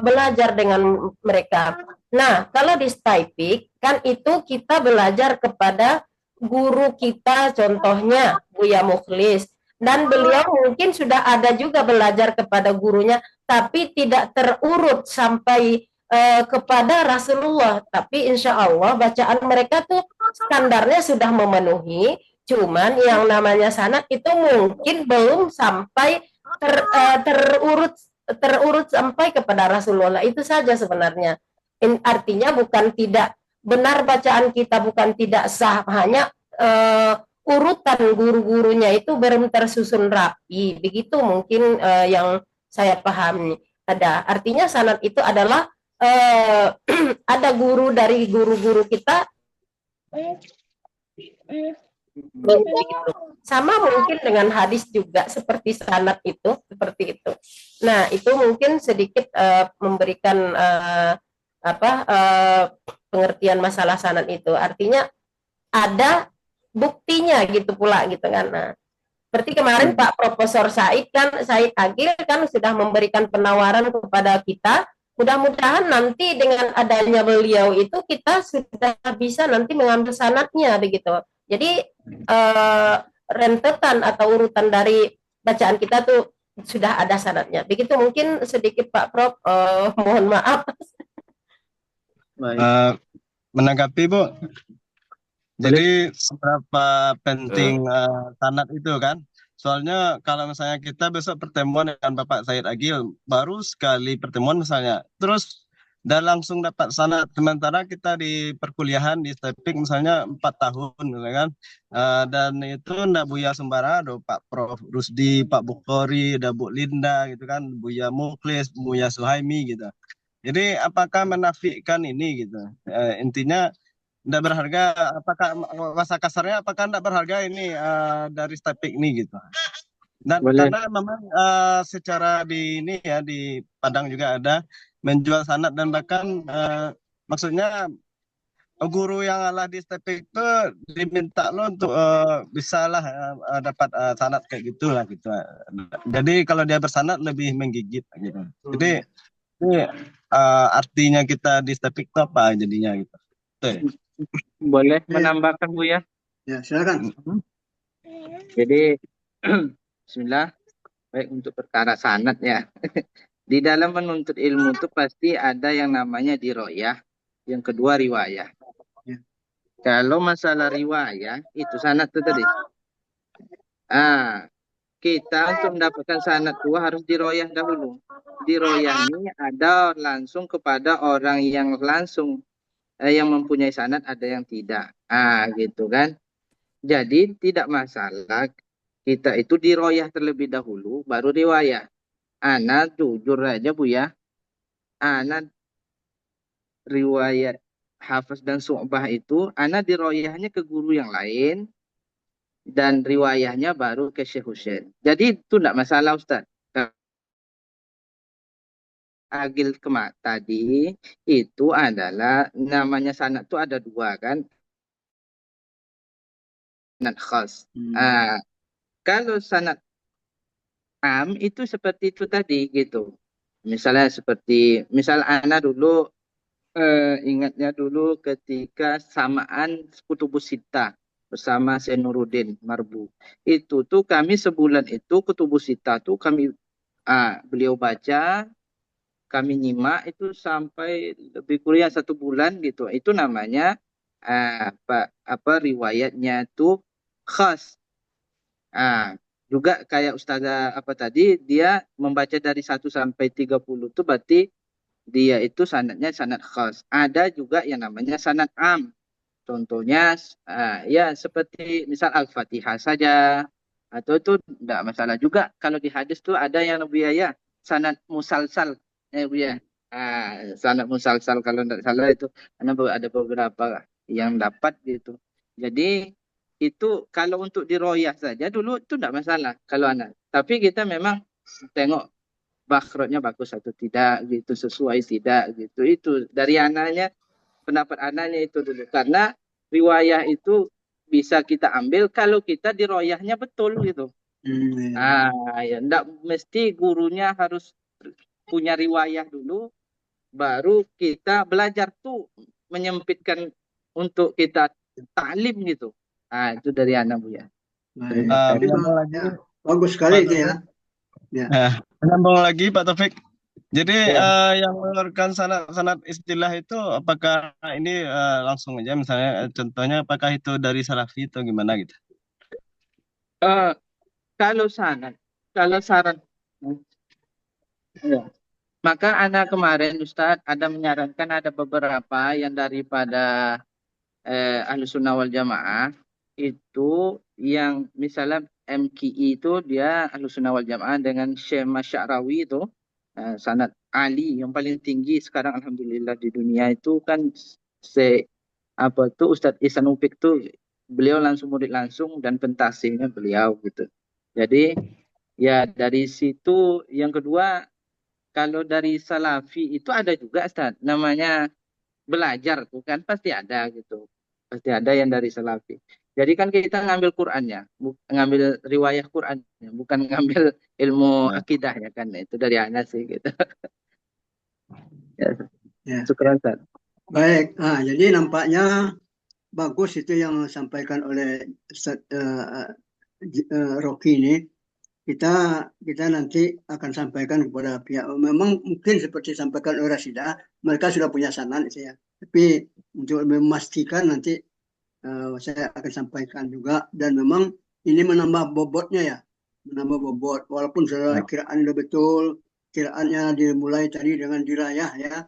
belajar dengan mereka. Nah, kalau di Stipik kan itu kita belajar kepada guru kita, contohnya Buya Mukhlis, dan beliau mungkin sudah ada juga belajar kepada gurunya, tapi tidak terurut sampai kepada Rasulullah. Tapi insya Allah bacaan mereka tuh standarnya sudah memenuhi, cuman yang namanya sanad itu mungkin belum sampai terurut sampai kepada Rasulullah. Itu saja sebenarnya. Artinya bukan tidak benar bacaan kita, bukan tidak sah, hanya urutan guru-gurunya itu belum tersusun rapi. Begitu mungkin yang saya pahami. Artinya sanad itu adalah ada guru dari guru-guru kita. Sama mungkin dengan hadis juga seperti sanad itu seperti itu. Nah, itu mungkin sedikit memberikan pengertian masalah sanad itu. Artinya ada buktinya gitu pula gitu kan. Nah, seperti kemarin Pak Profesor Said Agil kan sudah memberikan penawaran kepada kita. Mudah-mudahan nanti dengan adanya beliau itu kita sudah bisa nanti mengambil sanadnya begitu. Jadi rentetan atau urutan dari bacaan kita tuh sudah ada sanadnya. Begitu mungkin sedikit Pak Prof. Mohon maaf. Menanggapi Bu, jadi seberapa penting sanad itu kan? Soalnya kalau misalnya kita besok pertemuan dengan Bapak Said Agil, baru sekali pertemuan misalnya, terus dan langsung dapat sanad. Sementara kita di perkuliahan di STEPIK misalnya 4 tahun, gitu kan. Dan itu ndak Buya Sembara, ada Pak Prof. Rusdi, Pak Bukhari, ada Bu Linda, gitu kan, Buya Muklis, Buya Suhaimi, gitu. Jadi apakah menafikan ini, gitu? Intinya ndak berharga, apakah bahasa kasarnya apakah ndak berharga ini dari STEPIK ini, gitu. Dan Boleh. karena memang secara di ini ya di Padang juga ada menjual sanad, dan bahkan maksudnya guru yang ala di STEPIK itu diminta lo untuk bisa lah dapat sanad kayak gitulah gitu. Jadi kalau dia bersanad lebih menggigit gitu. Jadi ini artinya kita di STEPIK itu apa jadinya gitu. Tuh. Boleh menambahkan Bu ya? Ya, silakan. Jadi Bismillah, baik untuk perkara sanad ya. Di dalam menuntut ilmu itu pasti ada yang namanya diroyah, yang kedua riwayah. Ya. Kalau masalah riwayah itu sanad itu tadi. Kita untuk mendapatkan sanad itu harus diroyah dahulu. Diroyah ini ada langsung kepada orang yang langsung yang mempunyai sanad, ada yang tidak. Gitu kan. Jadi tidak masalah kita itu diroyah terlebih dahulu, baru riwayah. Ana jujur aja Bu ya, ana riwayat Hafiz dan Syu'bah itu, ana diroyahnya ke guru yang lain, dan riwayahnya baru ke Syekh Husain. Jadi itu tidak masalah Ustaz. Agil kemak tadi itu adalah namanya sanad itu ada dua kan, sanad khas. Kalau sanad am itu seperti itu tadi gitu. Misalnya seperti misal ana dulu ingatnya dulu ketika samaan Kutubus Sittah bersama Syekh Nuruddin Marbu. Itu tuh kami sebulan itu Kutubus Sittah tuh kami beliau baca, kami nyimak itu sampai lebih kurang 1 bulan gitu. Itu namanya apa riwayatnya tuh khas. Juga kayak Ustazah apa tadi, dia membaca dari 1 sampai 30 itu berarti dia itu sanadnya sanad khas. Ada juga yang namanya sanad am. Contohnya ya seperti misal Al-Fatihah saja, atau itu tidak masalah juga. Kalau di hadis tuh ada yang biaya sanad musalsal ya. Sanad musalsal kalau tidak salah itu ada beberapa yang dapat gitu. Jadi itu kalau untuk diroyah saja dulu itu tidak masalah kalau anak. Tapi kita memang tengok bakrotnya bagus atau tidak gitu, sesuai tidak gitu. Itu dari anaknya, pendapat anaknya itu dulu. Karena riwayah itu bisa kita ambil kalau kita diroyahnya betul gitu. Ya enggak mesti gurunya harus punya riwayah dulu baru kita belajar tuh menyempitkan untuk kita taklim gitu. Itu dari anak Bu ya. Bagus sekali itu ya. Menyambung lagi Pak Taufik. Jadi yang mengeluarkan sanad istilah itu apakah ini langsung aja misalnya contohnya apakah itu dari Salafi atau gimana gitu? Kalau sanad, kalau saran ya. Maka anak kemarin Ustadz ada menyarankan ada beberapa yang daripada Ahlus Sunnah wal Jamaah itu yang misalnya MKI itu dia Ahlus Sunnah wal Jamaah dengan Syekh Masyarawi itu sanad Ali yang paling tinggi sekarang alhamdulillah di dunia itu kan Ustadz Ihsan Upik tuh beliau langsung murid langsung dan pentasihnya beliau gitu. Jadi ya dari situ. Yang kedua kalau dari Salafi itu ada juga Ustaz namanya belajar tuh kan pasti ada gitu. Pasti ada yang dari Salafi. Jadi kan kita ngambil Qur'annya, ngambil riwayah Qur'annya, bukan ngambil ilmu akidahnya kan. Itu dari anak sih gitu. Ya. Syukran Ustaz. Baik, jadi nampaknya bagus itu yang disampaikan oleh Ustaz Rocky ini. Kita nanti akan sampaikan kepada pihak. Memang mungkin seperti disampaikan oleh Rasida, mereka sudah punya sanad ya. Tapi untuk memastikan nanti saya akan sampaikan juga, dan memang ini menambah bobotnya ya, menambah bobot. Walaupun sudah kiraan sudah betul, kiraannya dimulai tadi dengan dirayah ya,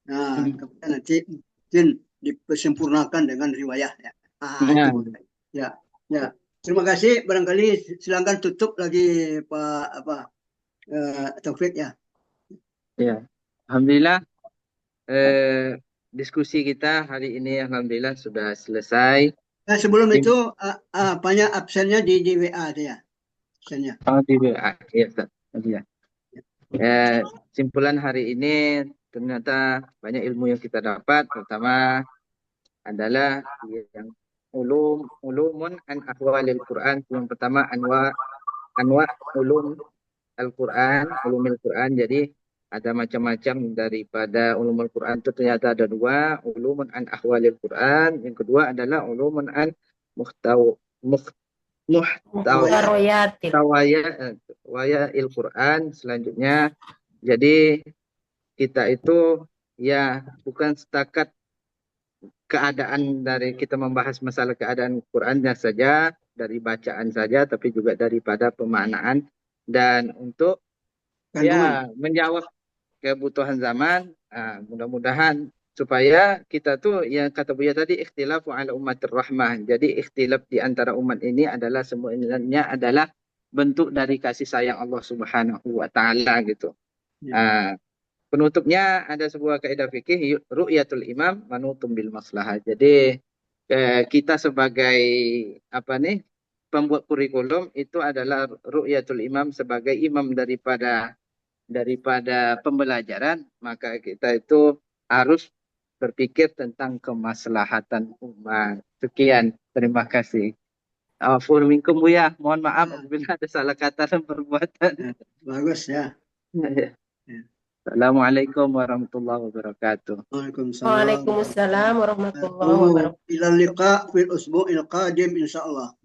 Nah, kemudian nanti mungkin disempurnakan dengan riwayah ya. Nah, Itu. Ya, ya. Terima kasih. Barangkali silakan tutup lagi Pak Taufik ya. ya. Alhamdulillah diskusi kita hari ini alhamdulillah sudah selesai. Nah, sebelum itu apanya absennya di WA saya. Absennya. Oh, di WA. Ya, Ustaz. Ya. Simpulan hari ini ternyata banyak ilmu yang kita dapat. Pertama adalah yang ulumun an ahwalil Quran. Yang pertama anwa ulum Al-Quran, ulumul Quran. Jadi ada macam-macam daripada ulumul Quran itu ternyata ada dua, ulumun an ahwalil Quran. Yang kedua adalah ulumun an muhtawaya Quran. Selanjutnya, jadi kita itu ya bukan setakat keadaan dari kita membahas masalah keadaan Qurannya saja, dari bacaan saja, tapi juga daripada pemaknaan dan untuk ya menjawab kebutuhan zaman. Mudah-mudahan supaya kita tuh yang kata Buya tadi ikhtilafu ala ummatir rahmah. Jadi ikhtilaf di antara umat ini adalah semuanya adalah bentuk dari kasih sayang Allah Subhanahu wa taala gitu. Penutupnya ada sebuah kaidah fikih ru'yatul imam manutum bil maslahah. Jadi kita sebagai pembuat kurikulum itu adalah ru'yatul imam sebagai imam daripada pembelajaran, maka kita itu harus berpikir tentang kemaslahatan umat. Sekian, terima kasih. Afur minkum Buya, mohon maaf apabila ada salah kata dan perbuatan. Bagus ya. Assalamualaikum warahmatullahi wabarakatuh. Waalaikumsalam warahmatullahi wabarakatuh. Ila liqa fil usbu'il qadim insyaallah.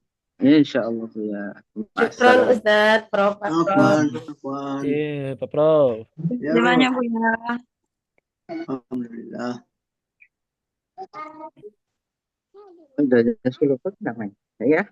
Insyaallah ya. Syukran Ustaz, Prof. Afwan. Iya, Pak Prof. Ya, Terima kasih Buya. alhamdulillah. Udah 10 namanya ya.